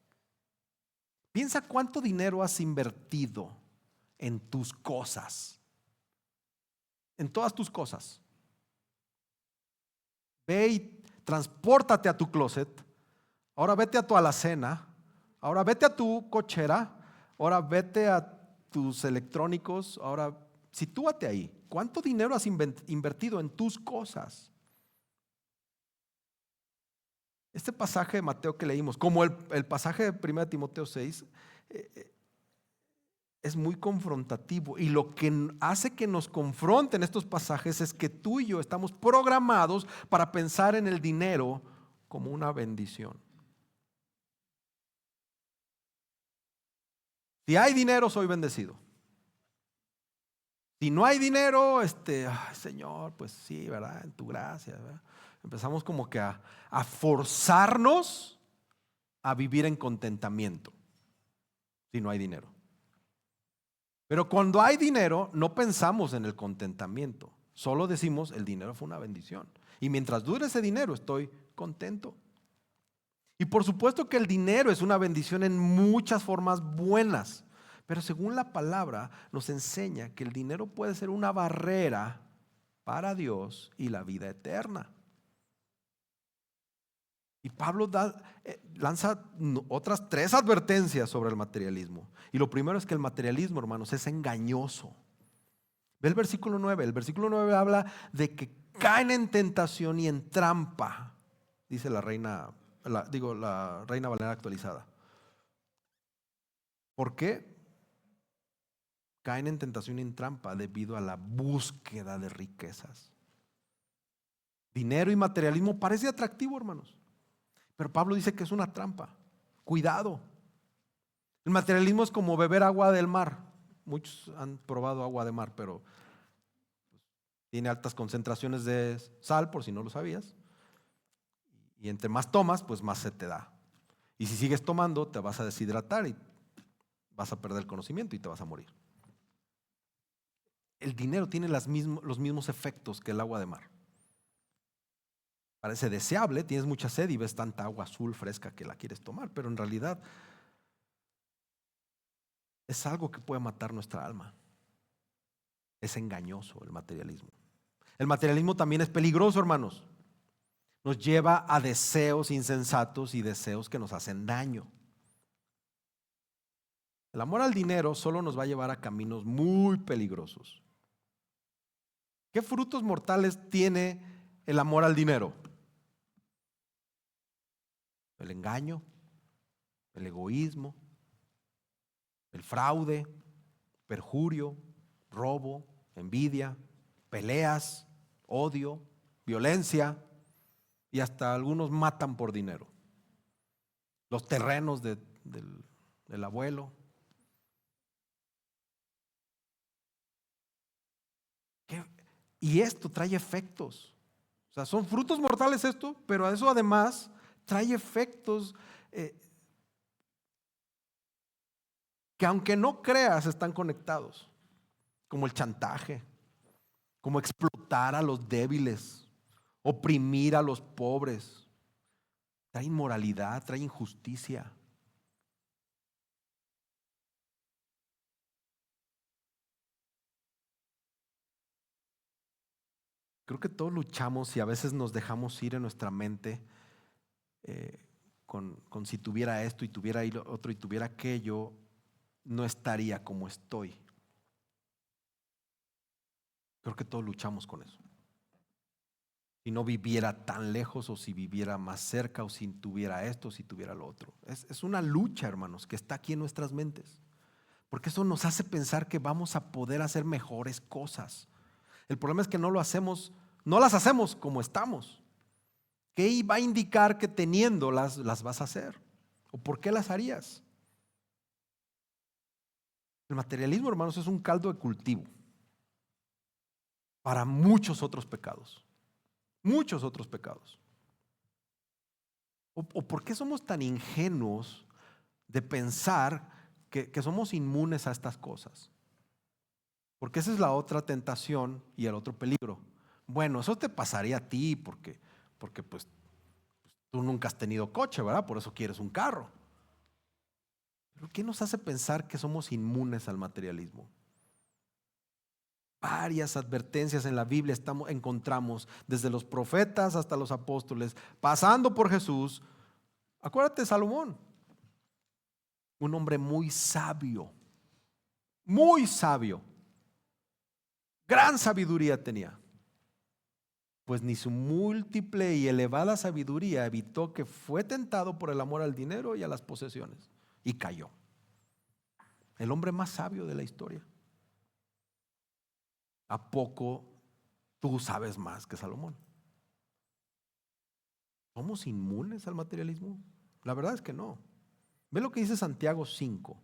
Piensa cuánto dinero has invertido en tus cosas, en todas tus cosas. Ve y transpórtate a tu closet. Ahora vete a tu alacena. Ahora vete a tu cochera. Ahora vete a tus electrónicos. Ahora sitúate ahí. ¿Cuánto dinero has invertido en tus cosas? Este pasaje de Mateo que leímos, como el pasaje de 1 Timoteo 6, es muy confrontativo. Y lo que hace que nos confronten estos pasajes es que tú y yo estamos programados para pensar en el dinero como una bendición. Si hay dinero, soy bendecido. Si no hay dinero, ay, Señor, pues sí, ¿verdad? En tu gracia, ¿verdad? Empezamos como que a forzarnos a vivir en contentamiento si no hay dinero. Pero cuando hay dinero, no pensamos en el contentamiento. Solo decimos, el dinero fue una bendición. Y mientras dure ese dinero, estoy contento. Y por supuesto que el dinero es una bendición en muchas formas buenas. Pero según la palabra, nos enseña que el dinero puede ser una barrera para Dios y la vida eterna. Y Pablo lanza otras 3 advertencias sobre el materialismo. Y lo primero es que el materialismo, hermanos, es engañoso. Ve el versículo 9. El versículo 9 habla de que caen en tentación y en trampa, dice la Reina Valera actualizada. ¿Por qué? Caen en tentación y en trampa debido a la búsqueda de riquezas. Dinero y materialismo parece atractivo, hermanos. Pero Pablo dice que es una trampa. Cuidado. El materialismo es como beber agua del mar. Muchos han probado agua de mar, pero tiene altas concentraciones de sal, por si no lo sabías. Y entre más tomas, pues más se te da. Y si sigues tomando, te vas a deshidratar y vas a perder el conocimiento y te vas a morir. El dinero tiene los mismos efectos que el agua de mar. Parece deseable, tienes mucha sed y ves tanta agua azul fresca que la quieres tomar, pero en realidad es algo que puede matar nuestra alma. Es engañoso el materialismo. El materialismo también es peligroso, hermanos. Nos lleva a deseos insensatos y deseos que nos hacen daño. El amor al dinero solo nos va a llevar a caminos muy peligrosos. ¿Qué frutos mortales tiene el amor al dinero? El engaño, el egoísmo, el fraude, perjurio, robo, envidia, peleas, odio, violencia, y hasta algunos matan por dinero. Los terrenos del abuelo. Y esto trae efectos. O sea, son frutos mortales esto, pero a eso además trae efectos que aunque no creas están conectados, como el chantaje, como explotar a los débiles, oprimir a los pobres, trae inmoralidad, trae injusticia. Creo que todos luchamos y a veces nos dejamos ir en nuestra mente con si tuviera esto y tuviera otro y tuviera aquello, no estaría como estoy. Creo que todos luchamos con eso. Si no viviera tan lejos o si viviera más cerca o si tuviera esto o si tuviera lo otro. Es una lucha, hermanos, que está aquí en nuestras mentes. Porque eso nos hace pensar que vamos a poder hacer mejores cosas. El problema es que no las hacemos como estamos. ¿Qué va a indicar que teniéndolas las vas a hacer? ¿O por qué las harías? El materialismo, hermanos, es un caldo de cultivo para muchos otros pecados. Muchos otros pecados. ¿O por qué somos tan ingenuos de pensar que somos inmunes a estas cosas? Porque esa es la otra tentación y el otro peligro. Bueno, eso te pasaría a ti porque pues tú nunca has tenido coche, ¿verdad? Por eso quieres un carro. ¿Pero qué nos hace pensar que somos inmunes al materialismo? Varias advertencias en la Biblia encontramos, desde los profetas hasta los apóstoles, pasando por Jesús. Acuérdate de Salomón, un hombre muy sabio, gran sabiduría tenía. Pues ni su múltiple y elevada sabiduría evitó que fue tentado por el amor al dinero y a las posesiones, y cayó. El hombre más sabio de la historia. ¿A poco tú sabes más que Salomón? ¿Somos inmunes al materialismo? La verdad es que no. Ve lo que dice Santiago 5.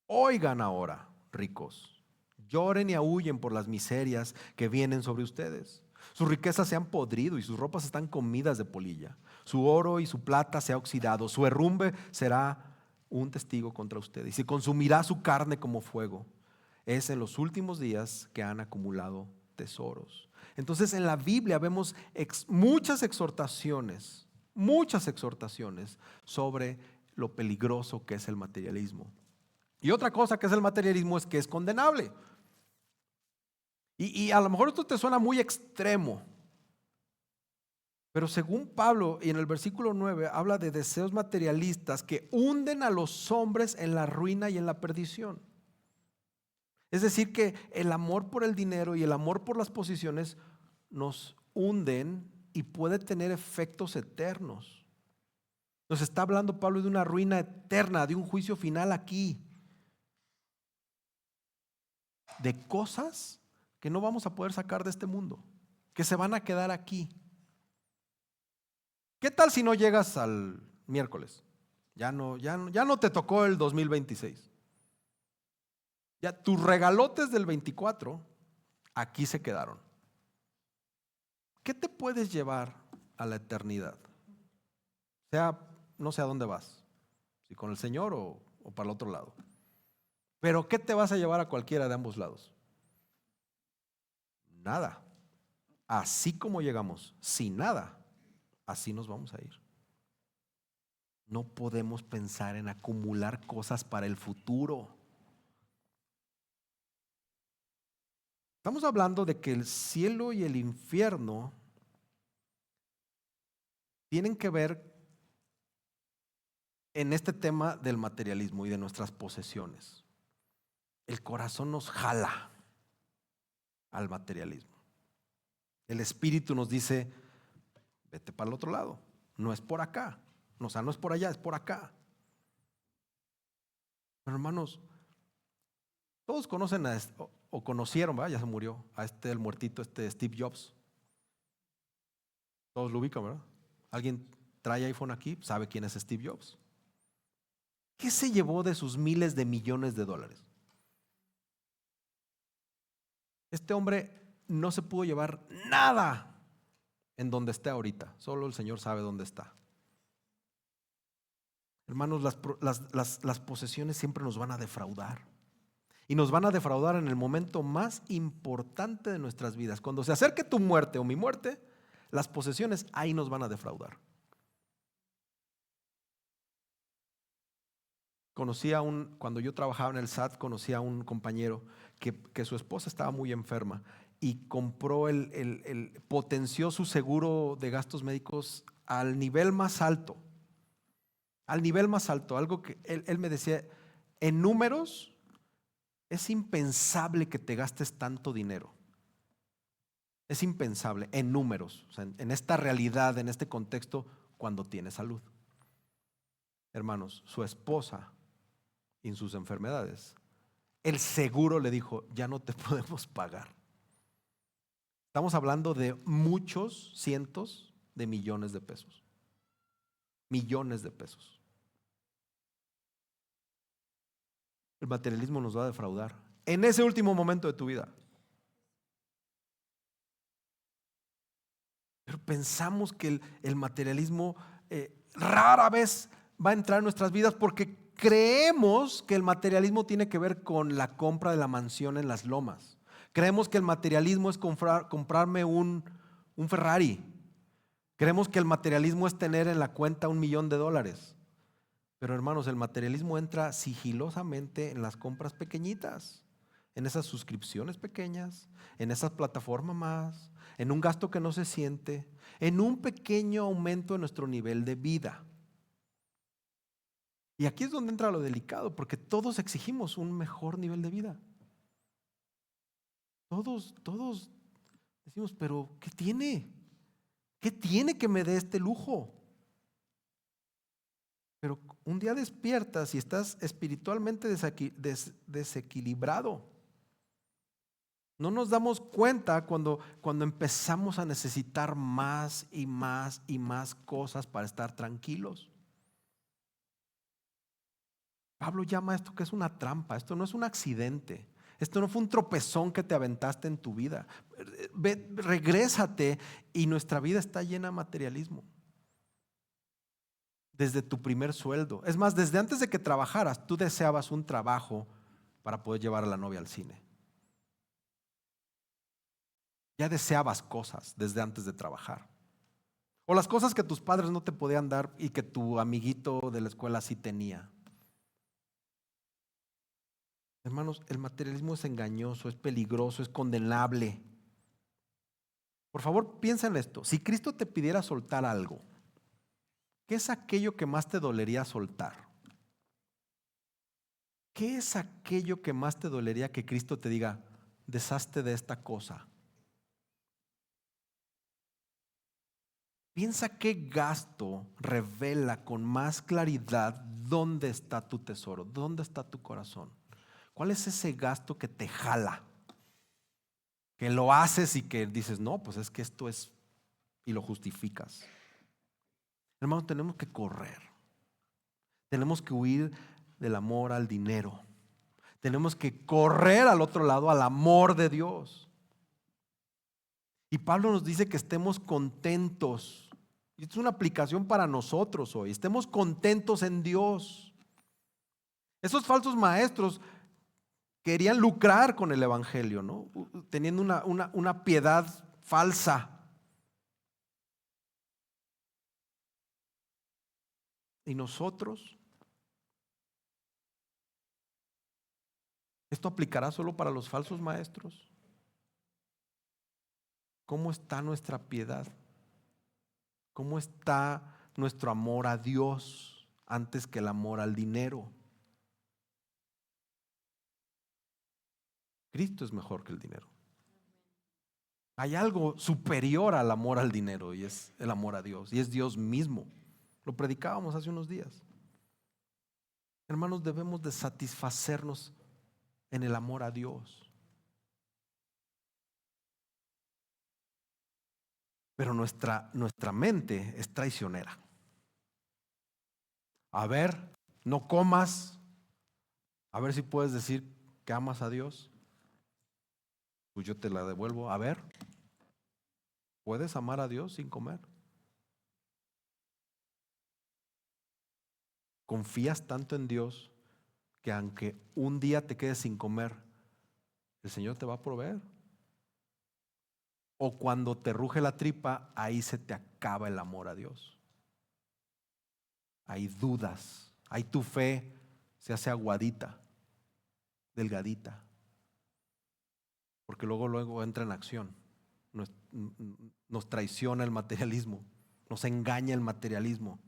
Oigan ahora, ricos, lloren y aúllen por las miserias que vienen sobre ustedes. Sus riquezas se han podrido y sus ropas están comidas de polilla. Su oro y su plata se ha oxidado. Su herrumbre será un testigo contra ustedes y se consumirá su carne como fuego. Es en los últimos días que han acumulado tesoros. Entonces en la Biblia vemos muchas exhortaciones sobre lo peligroso que es el materialismo. Y otra cosa que es el materialismo es que es condenable. Y a lo mejor esto te suena muy extremo, pero según Pablo, y en el versículo 9, habla de deseos materialistas que hunden a los hombres en la ruina y en la perdición. Es decir, que el amor por el dinero y el amor por las posiciones nos hunden y puede tener efectos eternos. Nos está hablando Pablo de una ruina eterna, de un juicio final aquí, de cosas que no vamos a poder sacar de este mundo, que se van a quedar aquí. ¿Qué tal si no llegas al miércoles? Ya no te tocó el 2026. Ya tus regalotes del 24 aquí se quedaron. ¿Qué te puedes llevar a la eternidad? No sé a dónde vas, si con el Señor o para el otro lado. Pero ¿qué te vas a llevar a cualquiera de ambos lados? Nada. Así como llegamos, sin nada, así nos vamos a ir. No podemos pensar en acumular cosas para el futuro. Estamos hablando de que el cielo y el infierno tienen que ver en este tema del materialismo y de nuestras posesiones. El corazón nos jala al materialismo. El espíritu nos dice, vete para el otro lado, no es por acá, no es por allá, es por acá. Pero hermanos, todos conocen o conocieron, ¿verdad? Ya se murió, el muertito, Steve Jobs. Todos lo ubican, ¿verdad? ¿Alguien trae iPhone aquí? ¿Sabe quién es Steve Jobs? ¿Qué se llevó de sus miles de millones de dólares? Este hombre no se pudo llevar nada en donde esté ahorita. Solo el Señor sabe dónde está. Hermanos, las posesiones siempre nos van a defraudar. Y nos van a defraudar en el momento más importante de nuestras vidas. Cuando se acerque tu muerte o mi muerte, las posesiones ahí nos van a defraudar. Cuando yo trabajaba en el SAT, conocí a un compañero que su esposa estaba muy enferma y potenció su seguro de gastos médicos al nivel más alto. Algo que él me decía, en números es impensable que te gastes tanto dinero. Es impensable en números, o sea, en esta realidad, en este contexto, cuando tiene salud. Hermanos, su esposa en sus enfermedades, el seguro le dijo, ya no te podemos pagar. Estamos hablando de muchos cientos de millones de pesos. Millones de pesos. El materialismo nos va a defraudar en ese último momento de tu vida. Pero pensamos que el materialismo rara vez va a entrar en nuestras vidas porque creemos que el materialismo tiene que ver con la compra de la mansión en las lomas. Creemos que el materialismo es comprarme un Ferrari. Creemos que el materialismo es tener en la cuenta $1,000,000. Pero hermanos, el materialismo entra sigilosamente en las compras pequeñitas, en esas suscripciones pequeñas, en esas plataformas más, en un gasto que no se siente, en un pequeño aumento de nuestro nivel de vida. Y aquí es donde entra lo delicado, porque todos exigimos un mejor nivel de vida. Todos decimos, pero ¿qué tiene? ¿Qué tiene que me dé este lujo? Pero un día despiertas y estás espiritualmente desequilibrado. No nos damos cuenta cuando empezamos a necesitar más y más y más cosas para estar tranquilos. Pablo llama esto que es una trampa. Esto no es un accidente. Esto no fue un tropezón que te aventaste en tu vida. Regrésate y nuestra vida está llena de materialismo. Desde tu primer sueldo. Es más, desde antes de que trabajaras, tú deseabas un trabajo para poder llevar a la novia al cine. Ya deseabas cosas desde antes de trabajar. O las cosas que tus padres no te podían dar y que tu amiguito de la escuela sí tenía. Hermanos, el materialismo es engañoso, es peligroso, es condenable. Por favor, piensa en esto. Si Cristo te pidiera soltar algo, ¿qué es aquello que más te dolería soltar? ¿Qué es aquello que más te dolería que Cristo te diga, deshazte de esta cosa? Piensa qué gasto revela con más claridad dónde está tu tesoro, dónde está tu corazón. ¿Cuál es ese gasto que te jala? Que lo haces y que dices, no, pues es que esto es, y lo justificas. Hermanos, tenemos que correr. Tenemos que huir del amor al dinero. Tenemos que correr al otro lado, al amor de Dios. Y Pablo nos dice que estemos contentos. Y esto es una aplicación para nosotros hoy. Estemos contentos en Dios. Esos falsos maestros querían lucrar con el evangelio, ¿no? Teniendo una piedad falsa. ¿Y nosotros? ¿Esto aplicará solo para los falsos maestros? ¿Cómo está nuestra piedad? ¿Cómo está nuestro amor a Dios antes que el amor al dinero? Cristo es mejor que el dinero. Hay algo superior al amor al dinero y es el amor a Dios, y es Dios mismo. Lo predicábamos hace unos días. Hermanos, debemos de satisfacernos en el amor a Dios. Pero nuestra mente es traicionera. A ver, no comas. A ver si puedes decir que amas a Dios. Pues yo te la devuelvo. A ver, ¿puedes amar a Dios sin comer? ¿Confías tanto en Dios que aunque un día te quedes sin comer, el Señor te va a proveer? O cuando te ruge la tripa, ahí se te acaba el amor a Dios. Hay dudas, ahí tu fe se hace aguadita, delgadita, porque luego entra en acción. Nos traiciona el materialismo, nos engaña el materialismo.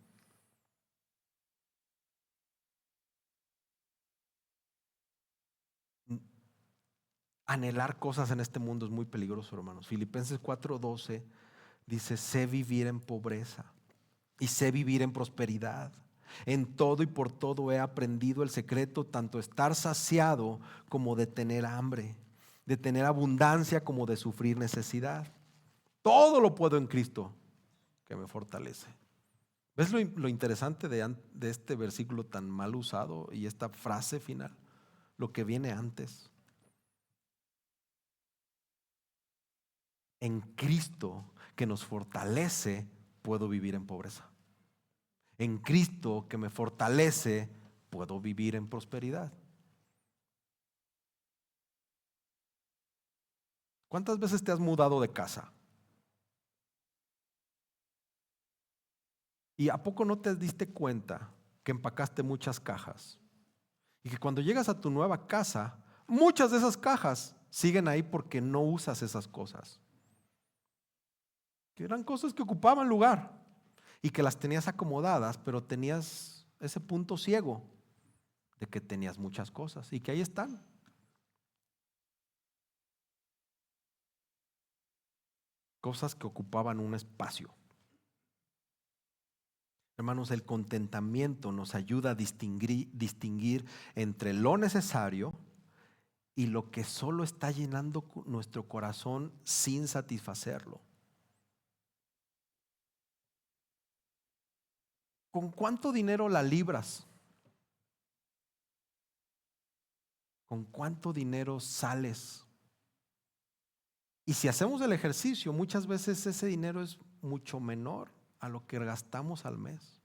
Anhelar cosas en este mundo es muy peligroso, hermanos. Filipenses 4:12 dice: sé vivir en pobreza y sé vivir en prosperidad. En todo y por todo he aprendido el secreto, tanto estar saciado como de tener hambre, de tener abundancia como de sufrir necesidad. Todo lo puedo en Cristo que me fortalece. ¿Ves lo interesante de este versículo tan mal usado y esta frase final? Lo que viene antes. En Cristo que nos fortalece, puedo vivir en pobreza. En Cristo que me fortalece, puedo vivir en prosperidad. ¿Cuántas veces te has mudado de casa? ¿Y a poco no te diste cuenta que empacaste muchas cajas? Y que cuando llegas a tu nueva casa, muchas de esas cajas siguen ahí porque no usas esas cosas. Que eran cosas que ocupaban lugar y que las tenías acomodadas, pero tenías ese punto ciego de que tenías muchas cosas y que ahí están. Cosas que ocupaban un espacio. Hermanos, el contentamiento nos ayuda a distinguir entre lo necesario y lo que solo está llenando nuestro corazón sin satisfacerlo. ¿Con cuánto dinero la libras? ¿Con cuánto dinero sales? Y si hacemos el ejercicio, muchas veces ese dinero es mucho menor a lo que gastamos al mes.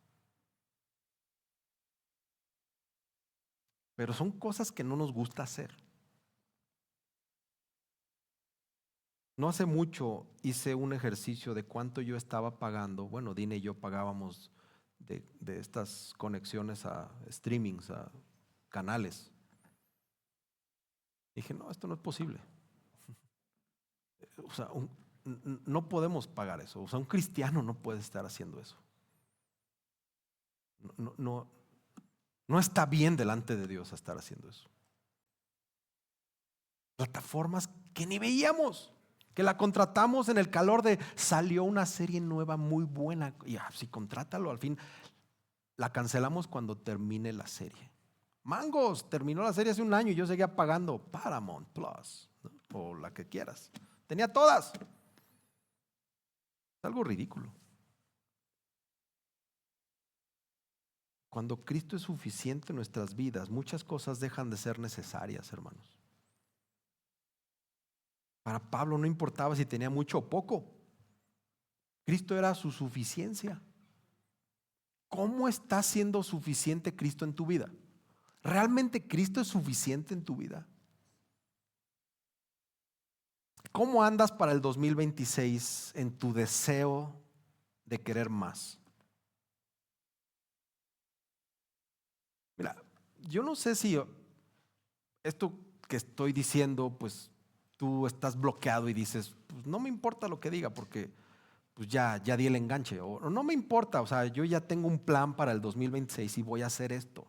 Pero son cosas que no nos gusta hacer. No hace mucho hice un ejercicio de cuánto yo estaba pagando. Bueno, Dina y yo pagábamos de estas conexiones a streamings, a canales. Dije, no, esto no es posible. O sea, no podemos pagar eso. O sea, un cristiano no puede estar haciendo eso. No está bien delante de Dios estar haciendo eso. Plataformas que ni veíamos, que la contratamos en el calor de salió una serie nueva muy buena. Y así contrátalo, al fin la cancelamos cuando termine la serie. Mangos, terminó la serie hace un año y yo seguía pagando Paramount Plus, ¿no? O la que quieras. Tenía todas. Es algo ridículo. Cuando Cristo es suficiente en nuestras vidas, muchas cosas dejan de ser necesarias, hermanos. Para Pablo no importaba si tenía mucho o poco. Cristo era su suficiencia. ¿Cómo está siendo suficiente Cristo en tu vida? ¿Realmente Cristo es suficiente en tu vida? ¿Cómo andas para el 2026 en tu deseo de querer más? Mira, yo no sé si esto que estoy diciendo, pues tú estás bloqueado y dices, pues no me importa lo que diga porque pues ya di el enganche, o no me importa, o sea, yo ya tengo un plan para el 2026 y voy a hacer esto.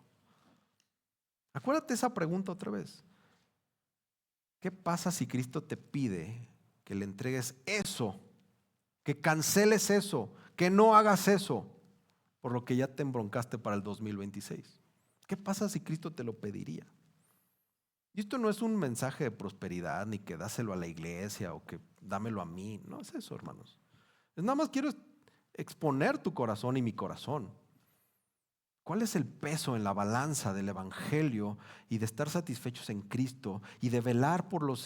Acuérdate esa pregunta otra vez. ¿Qué pasa si Cristo te pide que le entregues eso, que canceles eso, que no hagas eso, por lo que ya te embroncaste para el 2026? ¿Qué pasa si Cristo te lo pediría? Y esto no es un mensaje de prosperidad, ni que dáselo a la iglesia o que dámelo a mí. No es eso, hermanos. Es nada más quiero exponer tu corazón y mi corazón. ¿Cuál es el peso en la balanza del evangelio y de estar satisfechos en Cristo y de velar por los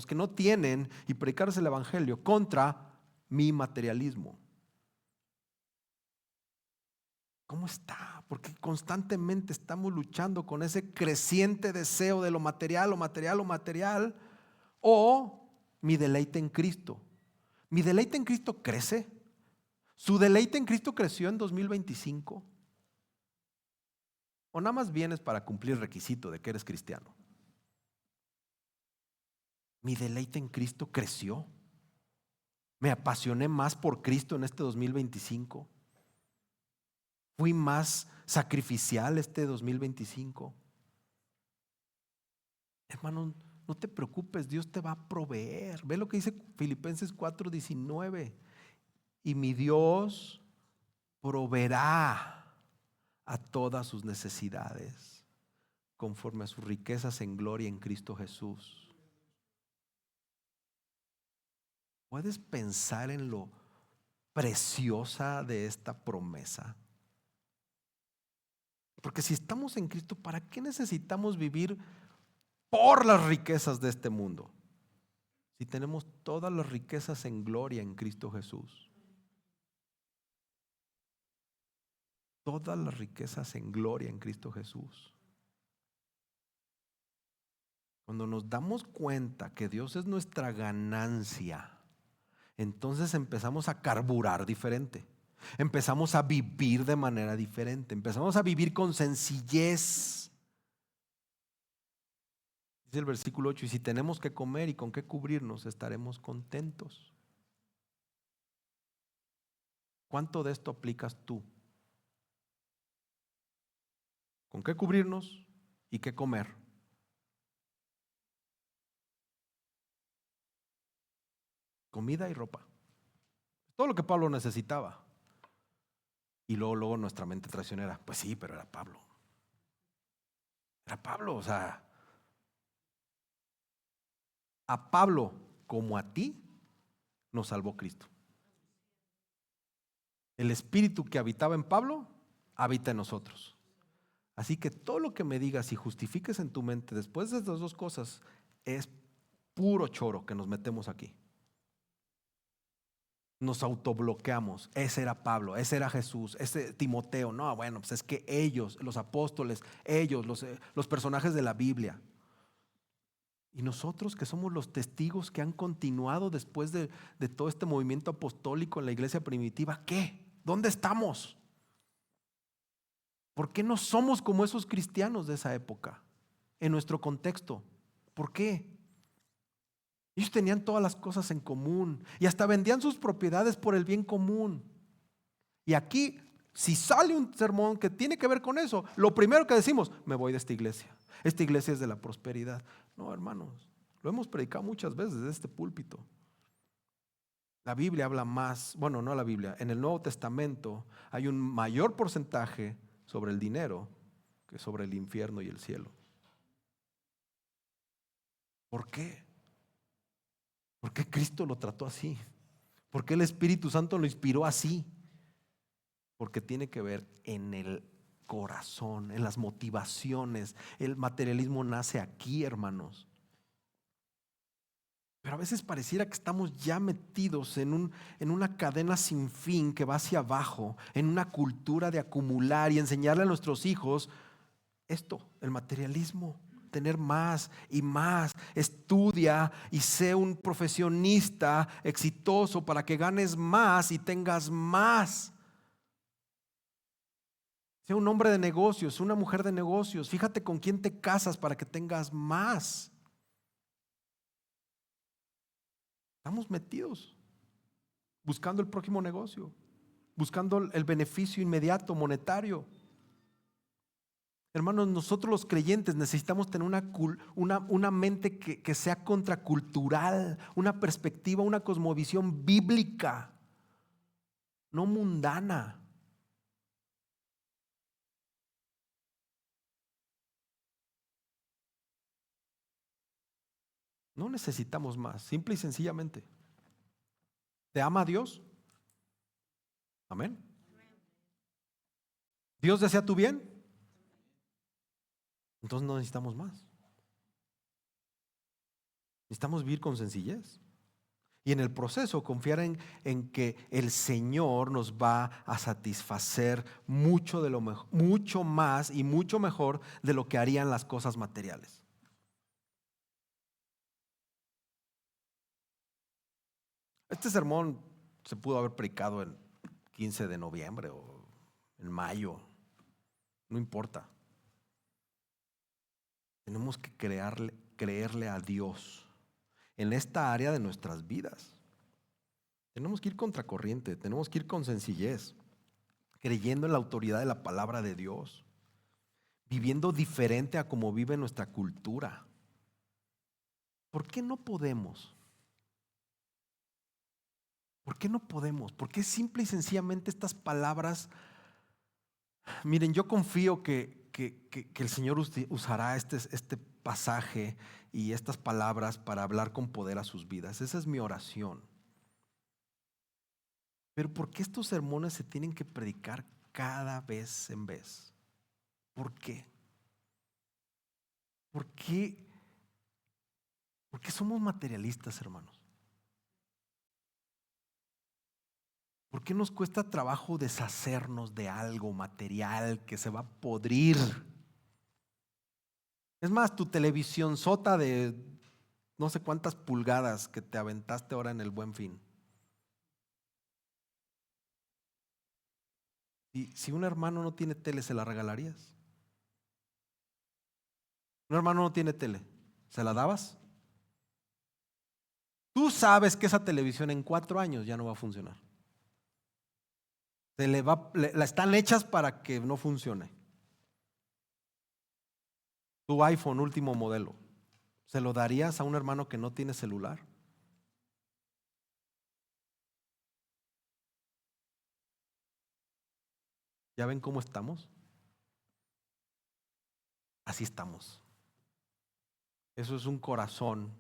que no tienen y predicarles el evangelio contra mi materialismo? ¿Cómo está? Porque constantemente estamos luchando con ese creciente deseo de lo material, o mi deleite en Cristo. ¿Mi deleite en Cristo crece? ¿Su deleite en Cristo creció en 2025? ¿O nada más vienes para cumplir el requisito de que eres cristiano? ¿Mi deleite en Cristo creció? ¿Me apasioné más por Cristo en este 2025? ¿Fui más sacrificial este 2025? Hermano, no te preocupes, Dios te va a proveer. Ve lo que dice Filipenses 4:19. Y mi Dios proveerá a todas sus necesidades conforme a sus riquezas en gloria en Cristo Jesús. ¿Puedes pensar en lo preciosa de esta promesa? Porque si estamos en Cristo, ¿para qué necesitamos vivir por las riquezas de este mundo? Si tenemos todas las riquezas en gloria en Cristo Jesús. Todas las riquezas en gloria en Cristo Jesús. Cuando nos damos cuenta que Dios es nuestra ganancia, entonces empezamos a carburar diferente. Empezamos a vivir de manera diferente. Empezamos a vivir con sencillez. Dice el versículo 8, y si tenemos que comer y con qué cubrirnos, estaremos contentos. ¿Cuánto de esto aplicas tú? ¿Con qué cubrirnos y qué comer? Comida y ropa. Todo lo que Pablo necesitaba. Y luego nuestra mente traicionera, pues sí, pero era Pablo. Era Pablo, o sea, a Pablo como a ti nos salvó Cristo. El espíritu que habitaba en Pablo habita en nosotros. Así que todo lo que me digas y justifiques en tu mente después de estas dos cosas es puro choro que nos metemos aquí. Nos autobloqueamos. Ese era Pablo, ese era Jesús, ese Timoteo. No, bueno, pues es que ellos, los apóstoles, ellos, los personajes de la Biblia. Y nosotros que somos los testigos que han continuado después de todo este movimiento apostólico en la iglesia primitiva, ¿qué? ¿Dónde estamos? ¿Por qué no somos como esos cristianos de esa época? En nuestro contexto. ¿Por qué? Ellos tenían todas las cosas en común y hasta vendían sus propiedades por el bien común. Y aquí, si sale un sermón que tiene que ver con eso, lo primero que decimos, me voy de esta iglesia. Esta iglesia es de la prosperidad. No, hermanos, lo hemos predicado muchas veces desde este púlpito. La Biblia habla más, bueno, no la Biblia, en el Nuevo Testamento hay un mayor porcentaje sobre el dinero que sobre el infierno y el cielo. ¿Por qué? ¿Por qué Cristo lo trató así? ¿Por qué el Espíritu Santo lo inspiró así? Porque tiene que ver en el corazón, en las motivaciones. El materialismo nace aquí, hermanos. Pero a veces pareciera que estamos ya metidos en una cadena sin fin que va hacia abajo, en una cultura de acumular y enseñarle a nuestros hijos esto, el materialismo. Tener más y más. Estudia y sé un profesionista exitoso para que ganes más y tengas más. Sé un hombre de negocios, una mujer de negocios. Fíjate con quién te casas para que tengas más. Estamos metidos buscando el próximo negocio, buscando el beneficio inmediato monetario. Hermanos, nosotros los creyentes necesitamos tener una mente que sea contracultural, una perspectiva, una cosmovisión bíblica, no mundana. No necesitamos más, simple y sencillamente. ¿Te ama Dios? Amén. ¿Dios desea tu bien? Entonces no necesitamos más. Necesitamos vivir con sencillez. Y en el proceso confiar en que el Señor nos va a satisfacer mucho de lo mejor, mucho más y mucho mejor de lo que harían las cosas materiales. Este sermón se pudo haber predicado el 15 de noviembre o en mayo, no importa. Tenemos que creerle a Dios en esta área de nuestras vidas. Tenemos que ir contracorriente, tenemos que ir con sencillez, creyendo en la autoridad de la palabra de Dios, viviendo diferente a como vive nuestra cultura. ¿Por qué no podemos? ¿Por qué no podemos? ¿Por qué simple y sencillamente estas palabras? Miren, yo confío que el Señor usará este pasaje y estas palabras para hablar con poder a sus vidas. Esa es mi oración. Pero ¿por qué estos sermones se tienen que predicar cada vez en vez? ¿Por qué? ¿Por qué? ¿Por qué somos materialistas, hermanos? ¿Por qué nos cuesta trabajo deshacernos de algo material que se va a podrir? Es más, tu televisión sota de no sé cuántas pulgadas que te aventaste ahora en el Buen Fin. Y si un hermano no tiene tele, ¿se la regalarías? Un hermano no tiene tele, ¿se la dabas? Tú sabes que esa televisión en 4 años ya no va a funcionar. La están hechas para que no funcione. Tu iPhone último modelo, ¿se lo darías a un hermano que no tiene celular? ¿Ya ven cómo estamos? Así estamos. Eso es un corazón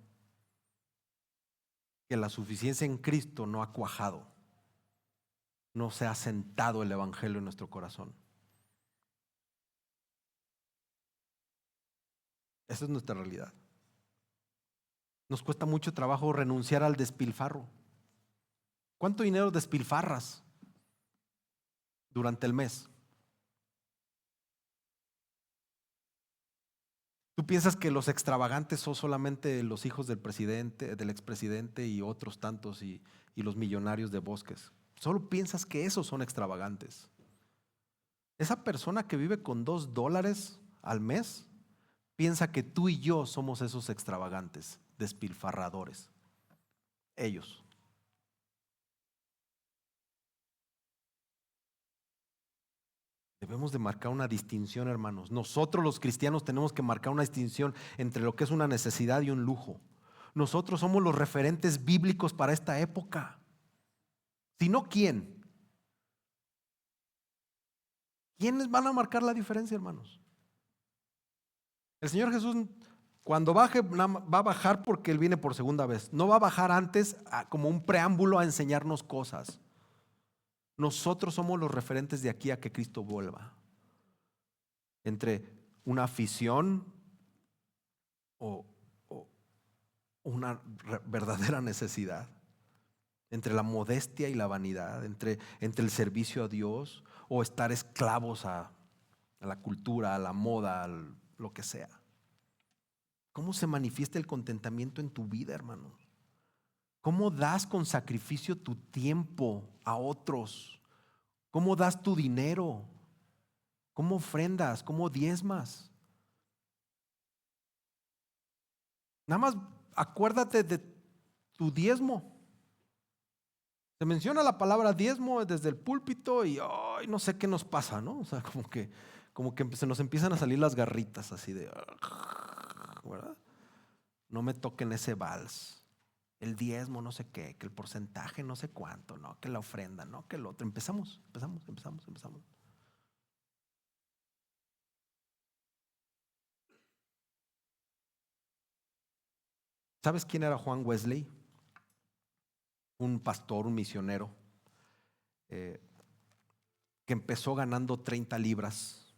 que la suficiencia en Cristo no ha cuajado. No se ha sentado el evangelio en nuestro corazón. Esa es nuestra realidad. Nos cuesta mucho trabajo renunciar al despilfarro. ¿Cuánto dinero despilfarras durante el mes? ¿Tú piensas que los extravagantes son solamente los hijos del presidente, del expresidente y otros tantos y los millonarios de bosques? Solo piensas que esos son extravagantes. Esa persona que vive con $2 al mes piensa que tú y yo somos esos extravagantes, despilfarradores. Ellos. Debemos de marcar una distinción, hermanos. Nosotros los cristianos tenemos que marcar una distinción entre lo que es una necesidad y un lujo. Nosotros somos los referentes bíblicos para esta época. Si no, ¿quién? ¿Quiénes van a marcar la diferencia, hermanos? El Señor Jesús, cuando baje, va a bajar porque Él viene por segunda vez. No va a bajar antes como un preámbulo a enseñarnos cosas. Nosotros somos los referentes de aquí a que Cristo vuelva. Entre una afición o una verdadera necesidad, entre la modestia y la vanidad, entre el servicio a Dios o estar esclavos a la cultura, a la moda, a lo que sea. ¿Cómo se manifiesta el contentamiento en tu vida, hermanos? ¿Cómo das con sacrificio tu tiempo a otros? ¿Cómo das tu dinero? ¿Cómo ofrendas? ¿Cómo diezmas? Nada más acuérdate de tu diezmo. Se menciona la palabra diezmo desde el púlpito y ay, no sé qué nos pasa, ¿no? O sea, como que se nos empiezan a salir las garritas así de, ¿verdad? No me toquen ese vals. El diezmo, no sé qué, que el porcentaje, no sé cuánto, no, que la ofrenda, no, que el otro. Empezamos. ¿Sabes quién era Juan Wesley? Un pastor, un misionero, eh, que empezó ganando 30 libras,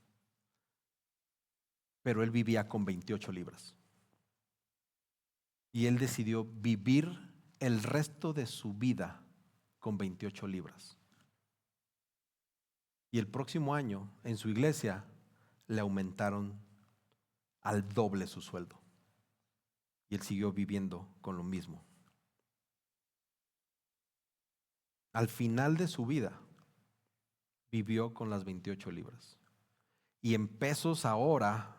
pero él vivía con 28 libras. Y él decidió vivir el resto de su vida con 28 libras. Y el próximo año en su iglesia le aumentaron al doble su sueldo. Y él siguió viviendo con lo mismo. Al final de su vida vivió con las 28 libras. Y en pesos ahora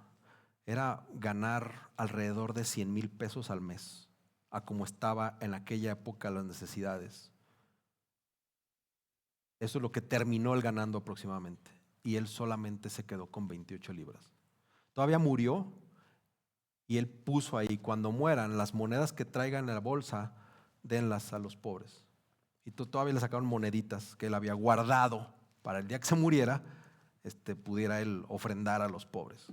era ganar alrededor de 100,000 pesos al mes, a como estaba en aquella época las necesidades. Eso es lo que terminó él ganando aproximadamente. Y él solamente se quedó con 28 libras. Todavía murió y él puso ahí, cuando mueran, las monedas que traigan en la bolsa, denlas a los pobres. Y todavía le sacaron moneditas que él había guardado para el día que se muriera, pudiera él ofrendar a los pobres.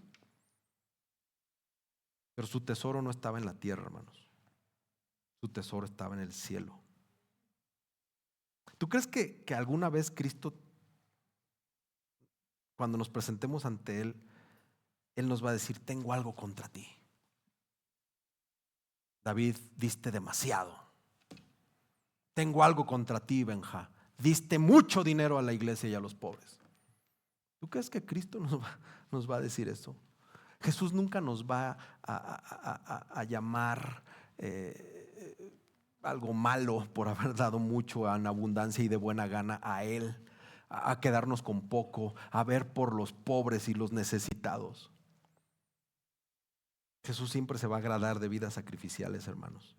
Pero su tesoro no estaba en la tierra, hermanos. Su tesoro estaba en el cielo. ¿Tú crees que alguna vez Cristo, cuando nos presentemos ante Él nos va a decir: tengo algo contra ti? David, diste demasiado. Tengo algo contra ti, Benja. Diste mucho dinero a la iglesia y a los pobres. ¿Tú crees que Cristo nos va a decir eso? Jesús nunca nos va a llamar algo malo por haber dado mucho en abundancia y de buena gana a Él, a quedarnos con poco, a ver por los pobres y los necesitados. Jesús siempre se va a agradar de vidas sacrificiales, hermanos.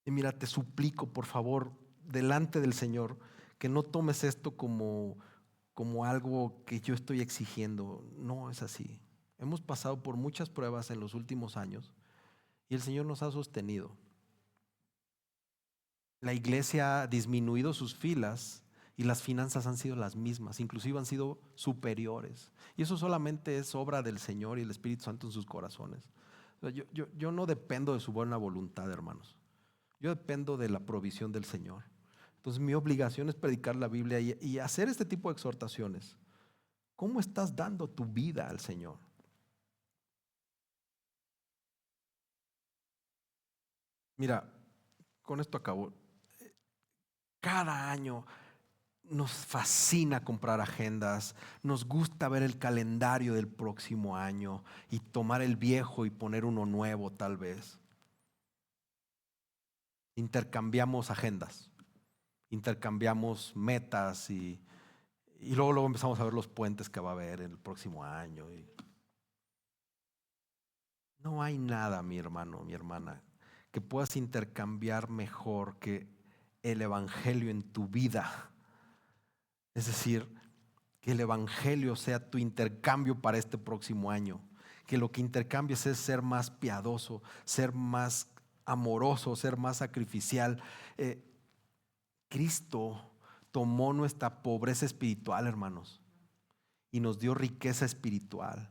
Y mira, te suplico, por favor, delante del Señor, que no tomes esto como algo que yo estoy exigiendo. No es así. Hemos pasado por muchas pruebas en los últimos años y el Señor nos ha sostenido. La iglesia ha disminuido sus filas y las finanzas han sido las mismas, inclusive han sido superiores. Y eso solamente es obra del Señor y el Espíritu Santo en sus corazones. Yo no dependo de su buena voluntad, hermanos. Yo dependo de la provisión del Señor. Entonces mi obligación es predicar la Biblia y hacer este tipo de exhortaciones. ¿Cómo estás dando tu vida al Señor? Mira, con esto acabo. Cada año nos fascina comprar agendas, nos gusta ver el calendario del próximo año y tomar el viejo y poner uno nuevo tal vez. Intercambiamos agendas, intercambiamos metas y luego empezamos a ver los puentes que va a haber en el próximo año. No hay nada, mi hermano, mi hermana, que puedas intercambiar mejor que el evangelio en tu vida. Es decir, que el evangelio sea tu intercambio para este próximo año. Que lo que intercambies es ser más piadoso, ser más amoroso, ser más sacrificial. Cristo tomó nuestra pobreza espiritual, hermanos, y nos dio riqueza espiritual.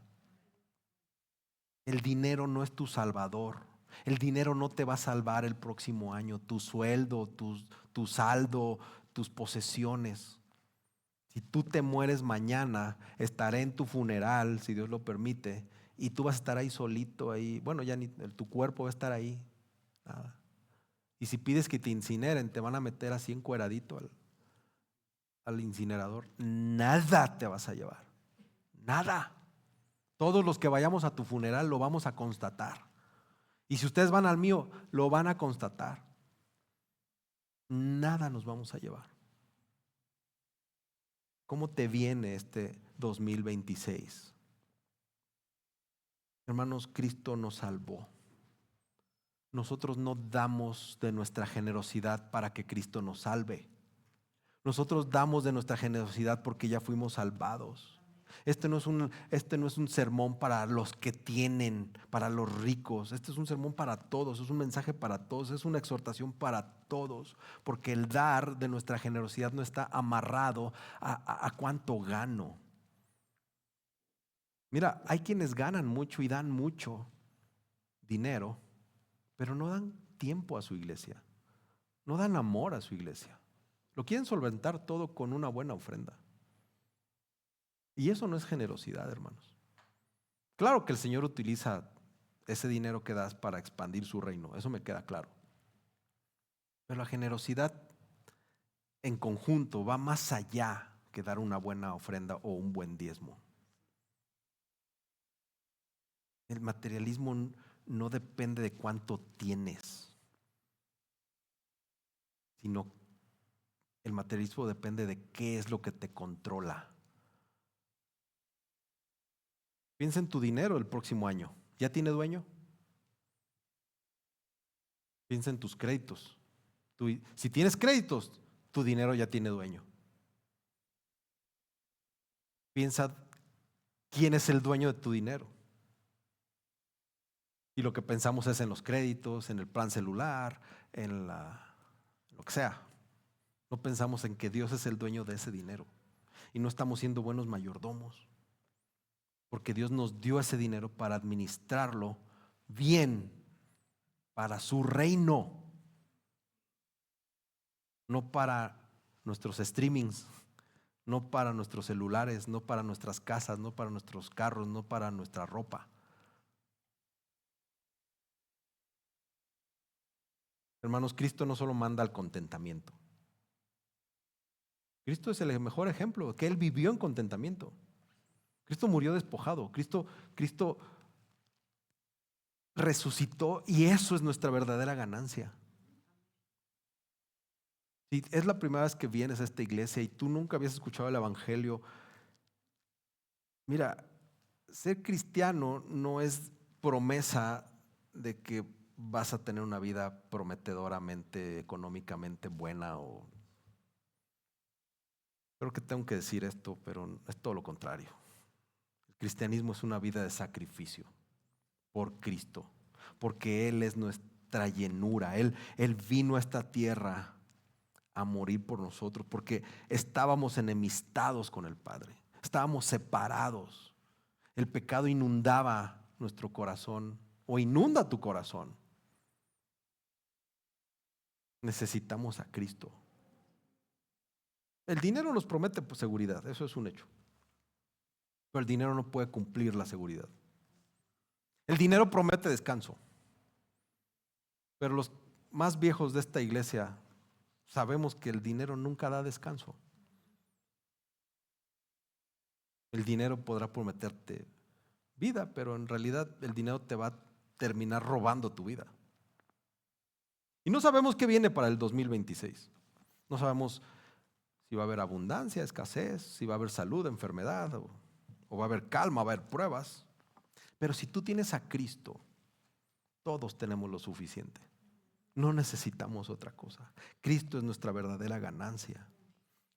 El dinero no es tu salvador. El dinero no te va a salvar el próximo año. Tu sueldo, tu saldo, tus posesiones. Si tú te mueres mañana, estaré en tu funeral, si Dios lo permite, y tú vas a estar ahí solito, ahí. Bueno, ya ni tu cuerpo va a estar ahí. Nada. Y si pides que te incineren, te van a meter así encueradito al incinerador. Nada te vas a llevar. Nada. Todos los que vayamos a tu funeral lo vamos a constatar. Y si ustedes van al mío, lo van a constatar. Nada nos vamos a llevar. ¿Cómo te viene este 2026? Hermanos, Cristo nos salvó. Nosotros no damos de nuestra generosidad para que Cristo nos salve. Nosotros damos de nuestra generosidad porque ya fuimos salvados. Este no es un sermón para los que tienen, para los ricos. Este es un sermón para todos, es un mensaje para todos, es una exhortación para todos. Porque el dar de nuestra generosidad no está amarrado a cuánto gano. Mira, hay quienes ganan mucho y dan mucho dinero, pero no dan tiempo a su iglesia, no dan amor a su iglesia. Lo quieren solventar todo con una buena ofrenda. Y eso no es generosidad, hermanos. Claro que el Señor utiliza ese dinero que das para expandir su reino, eso me queda claro. Pero la generosidad en conjunto va más allá que dar una buena ofrenda o un buen diezmo. El materialismo no depende de cuánto tienes, sino el materialismo depende de qué es lo que te controla. Piensa en tu dinero el próximo año. ¿Ya tiene dueño? Piensa en tus créditos. Si tienes créditos, tu dinero ya tiene dueño. Piensa quién es el dueño de tu dinero. Y lo que pensamos es en los créditos, en el plan celular, en lo que sea. No pensamos en que Dios es el dueño de ese dinero. Y no estamos siendo buenos mayordomos. Porque Dios nos dio ese dinero para administrarlo bien, para su reino. no para nuestros streamings, no para nuestros celulares, no para nuestras casas, no para nuestros carros, no para nuestra ropa. Hermanos, Cristo no solo manda al contentamiento. Cristo es el mejor ejemplo, que Él vivió en contentamiento. Cristo murió despojado. Cristo resucitó y eso es nuestra verdadera ganancia. Si es la primera vez que vienes a esta iglesia y tú nunca habías escuchado el evangelio, mira, ser cristiano no es promesa de que vas a tener una vida prometedoramente, económicamente buena. Creo que tengo que decir esto, pero es todo lo contrario. El cristianismo es una vida de sacrificio por Cristo, porque Él es nuestra llenura. Él vino a esta tierra a morir por nosotros, porque estábamos enemistados con el Padre, estábamos separados. El pecado inundaba nuestro corazón o inunda tu corazón. Necesitamos a Cristo. El dinero nos promete seguridad, eso es un hecho. Pero el dinero no puede cumplir la seguridad. El dinero promete descanso. Pero los más viejos de esta iglesia sabemos que el dinero nunca da descanso. El dinero podrá prometerte vida, pero en realidad el dinero te va a terminar robando tu vida. Y no sabemos qué viene para el 2026. No sabemos si va a haber abundancia, escasez, si va a haber salud, enfermedad, o va a haber calma, va a haber pruebas. Pero si tú tienes a Cristo, todos tenemos lo suficiente. No necesitamos otra cosa. Cristo es nuestra verdadera ganancia.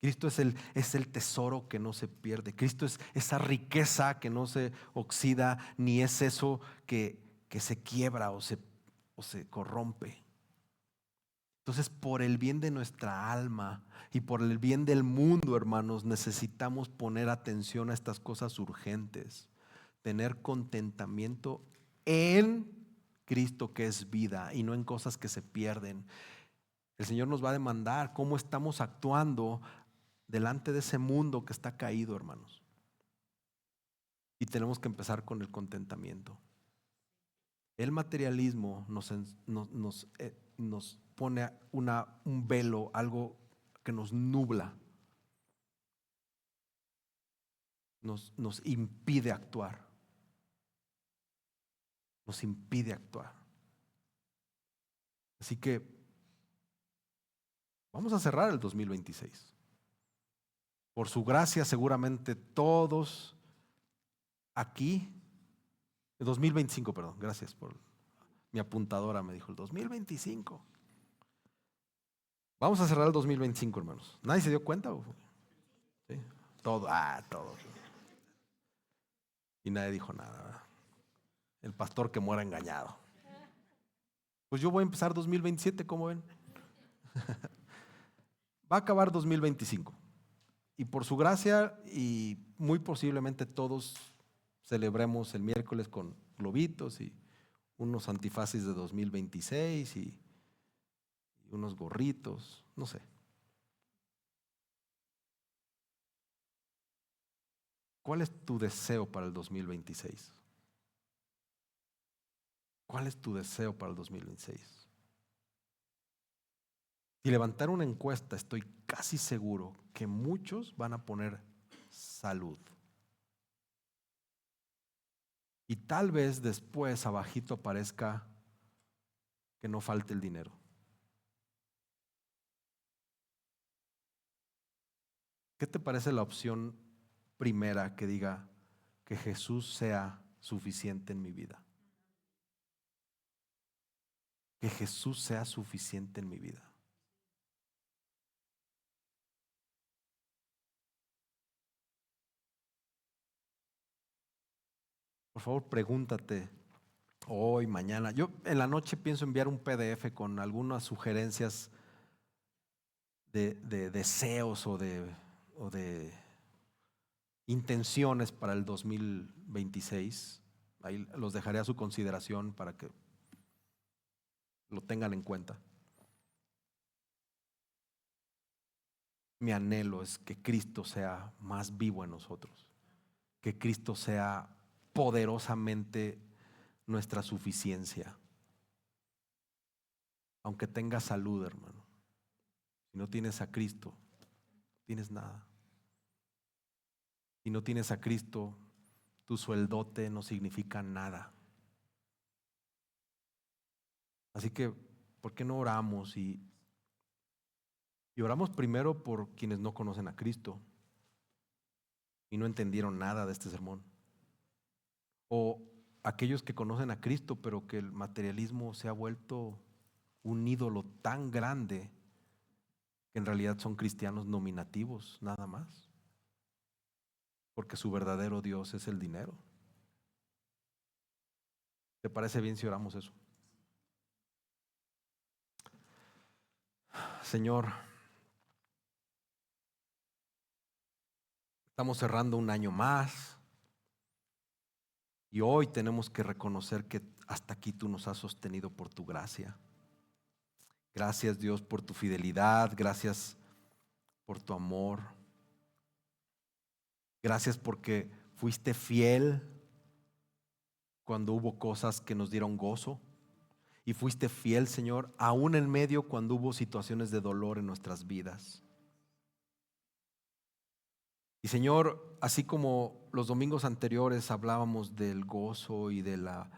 Cristo es el tesoro que no se pierde. Cristo es esa riqueza que no se oxida, ni es eso que se quiebra o se corrompe. Entonces, por el bien de nuestra alma y por el bien del mundo, hermanos, necesitamos poner atención a estas cosas urgentes. Tener contentamiento en Cristo, que es vida, y no en cosas que se pierden. El Señor nos va a demandar cómo estamos actuando delante de ese mundo que está caído, hermanos. Y tenemos que empezar con el contentamiento. El materialismo nos pone un velo, algo que nos nubla, nos impide actuar. Nos impide actuar. Así que vamos a cerrar el 2026. Por su gracia, seguramente todos aquí, el 2025, perdón, gracias por mi apuntadora, me dijo el 2025. Vamos a cerrar el 2025, hermanos. ¿Nadie se dio cuenta? ¿Sí? Todo. Y nadie dijo nada, ¿verdad? El pastor que muera engañado. Pues yo voy a empezar 2027, ¿cómo ven? Va a acabar 2025. Y por su gracia, y muy posiblemente todos celebremos el miércoles con globitos y unos antifaces de 2026 y unos gorritos, no sé. ¿Cuál es tu deseo para el 2026? ¿Cuál es tu deseo para el 2026? Si levantar una encuesta, estoy casi seguro que muchos van a poner salud. Y tal vez después abajito aparezca que no falte el dinero. ¿Qué te parece la opción primera que diga que Jesús sea suficiente en mi vida? Que Jesús sea suficiente en mi vida. Por favor, pregúntate hoy, mañana. Yo en la noche pienso enviar un PDF con algunas sugerencias de deseos o de intenciones para el 2026. Ahí los dejaré a su consideración para que lo tengan en cuenta. Mi anhelo es que Cristo sea más vivo en nosotros, que Cristo sea poderosamente nuestra suficiencia. Aunque tengas salud, hermano, si no tienes a Cristo, no tienes nada. Si no tienes a Cristo, tu sueldote no significa nada. Así que, ¿por qué no oramos? Y oramos primero por quienes no conocen a Cristo y no entendieron nada de este sermón. O aquellos que conocen a Cristo, pero que el materialismo se ha vuelto un ídolo tan grande que en realidad son cristianos nominativos, nada más. Porque su verdadero Dios es el dinero. ¿Te parece bien si oramos eso? Señor, estamos cerrando un año más y hoy tenemos que reconocer que hasta aquí tú nos has sostenido por tu gracia. Gracias, Dios, por tu fidelidad, gracias por tu amor. Gracias porque fuiste fiel cuando hubo cosas que nos dieron gozo y fuiste fiel, Señor, aún en medio cuando hubo situaciones de dolor en nuestras vidas. Y Señor, así como los domingos anteriores hablábamos del gozo y de la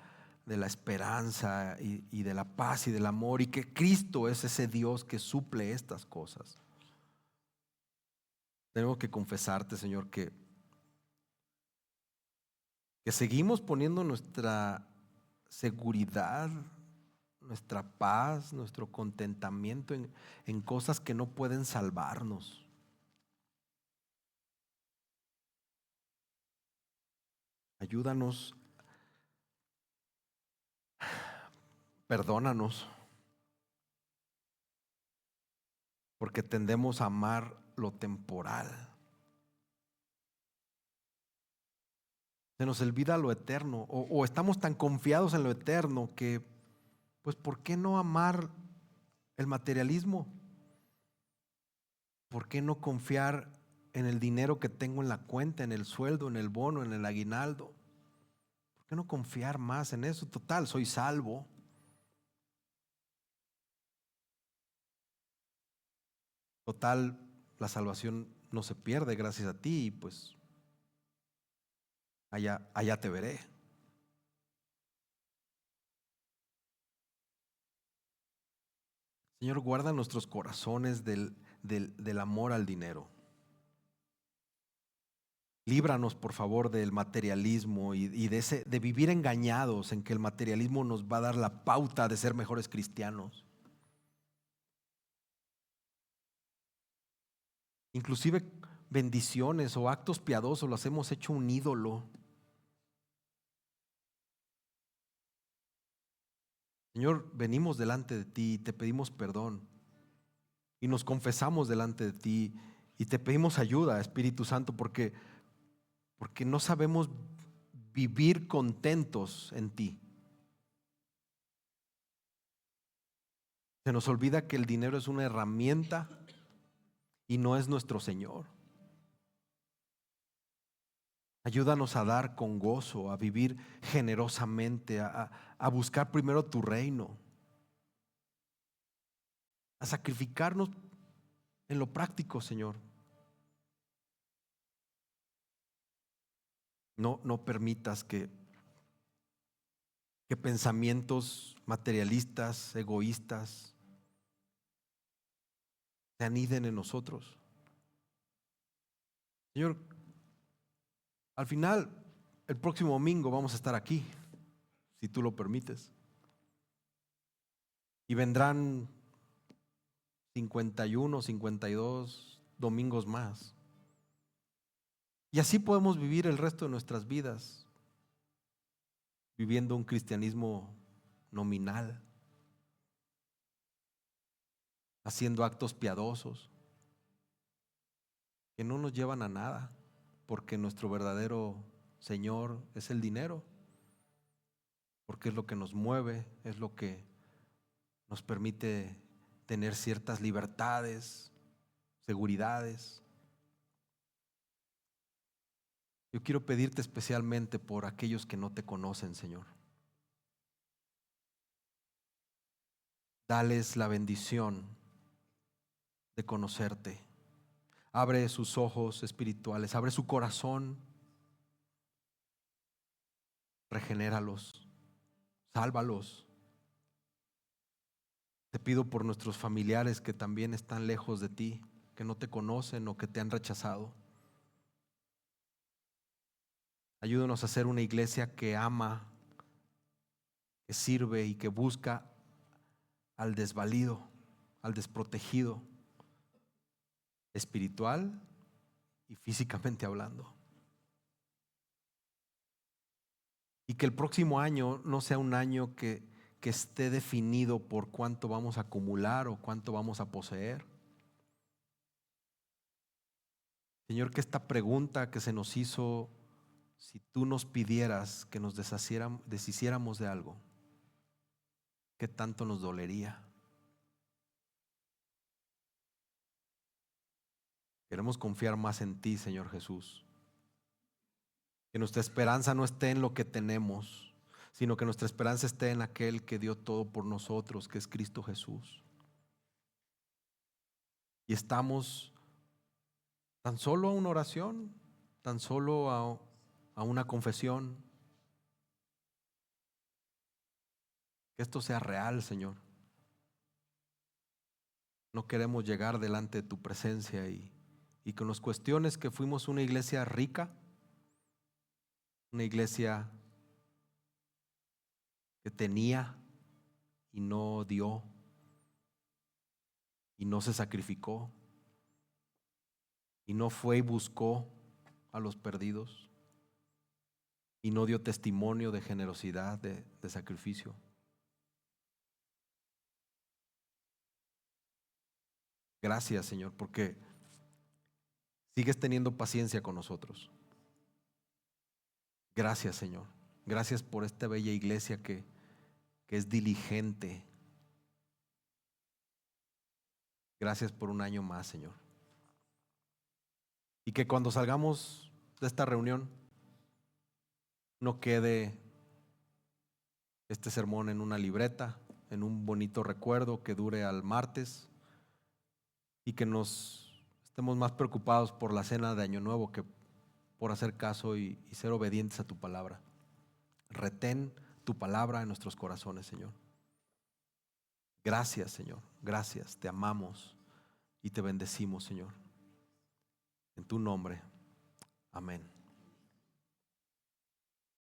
esperanza y de la paz y del amor, y que Cristo es ese Dios que suple estas cosas, tenemos que confesarte, Señor, que seguimos poniendo nuestra seguridad, nuestra paz, nuestro contentamiento en cosas que no pueden salvarnos. Ayúdanos, perdónanos, porque tendemos a amar lo temporal. Se nos olvida lo eterno, o estamos tan confiados en lo eterno que, pues, ¿por qué no amar el materialismo? ¿Por qué no confiar en el dinero que tengo en la cuenta, en el sueldo, en el bono, en el aguinaldo? ¿Por qué no confiar más en eso? Total, soy salvo. Total, la salvación no se pierde gracias a ti y pues allá te veré. Señor, guarda nuestros corazones del amor al dinero. Líbranos, por favor, del materialismo y de vivir engañados en que el materialismo nos va a dar la pauta de ser mejores cristianos. Inclusive bendiciones o actos piadosos los hemos hecho un ídolo. Señor, venimos delante de ti y te pedimos perdón y nos confesamos delante de ti y te pedimos ayuda, Espíritu Santo, porque no sabemos vivir contentos en ti. Se nos olvida que el dinero es una herramienta y no es nuestro Señor. Ayúdanos a dar con gozo, a vivir generosamente, a buscar primero tu reino, a sacrificarnos en lo práctico, Señor. No permitas que pensamientos materialistas, egoístas, se aniden en nosotros. Señor, al final, el próximo domingo vamos a estar aquí, si tú lo permites. Y vendrán 51, 52 domingos más. Y así podemos vivir el resto de nuestras vidas, viviendo un cristianismo nominal, haciendo actos piadosos que no nos llevan a nada, porque nuestro verdadero Señor es el dinero, porque es lo que nos mueve, es lo que nos permite tener ciertas libertades, seguridades. Yo quiero pedirte especialmente por aquellos que no te conocen, Señor. Dales la bendición de conocerte. Abre sus ojos espirituales, abre su corazón, regenéralos, sálvalos. Te pido por nuestros familiares que también están lejos de ti, que no te conocen o que te han rechazado. Ayúdanos a ser una iglesia que ama, que sirve y que busca al desvalido, al desprotegido, espiritual y físicamente hablando. Y que el próximo año no sea un año que esté definido por cuánto vamos a acumular o cuánto vamos a poseer. Señor, que esta pregunta que se nos hizo, si tú nos pidieras que nos deshiciéramos de algo, ¿qué tanto nos dolería? Queremos confiar más en ti, Señor Jesús. Que nuestra esperanza no esté en lo que tenemos, sino que nuestra esperanza esté en aquel que dio todo por nosotros, que es Cristo Jesús. Y estamos tan solo a una oración, tan solo a una confesión. Que esto sea real, Señor. No queremos llegar delante de tu presencia y que nos cuestiones que fuimos una iglesia rica, una iglesia que tenía y no dio y no se sacrificó y no fue y buscó a los perdidos y no dio testimonio de generosidad, de sacrificio. Gracias, Señor, porque sigues teniendo paciencia con nosotros. Gracias, Señor. Gracias por esta bella iglesia que es diligente. Gracias por un año más, Señor. Y que cuando salgamos de esta reunión no quede este sermón en una libreta, en un bonito recuerdo que dure al martes, y que nos estemos más preocupados por la cena de Año Nuevo que por hacer caso y ser obedientes a tu palabra. Retén tu palabra en nuestros corazones, Señor. Gracias, Señor. Gracias. Te amamos y te bendecimos, Señor. En tu nombre. Amén.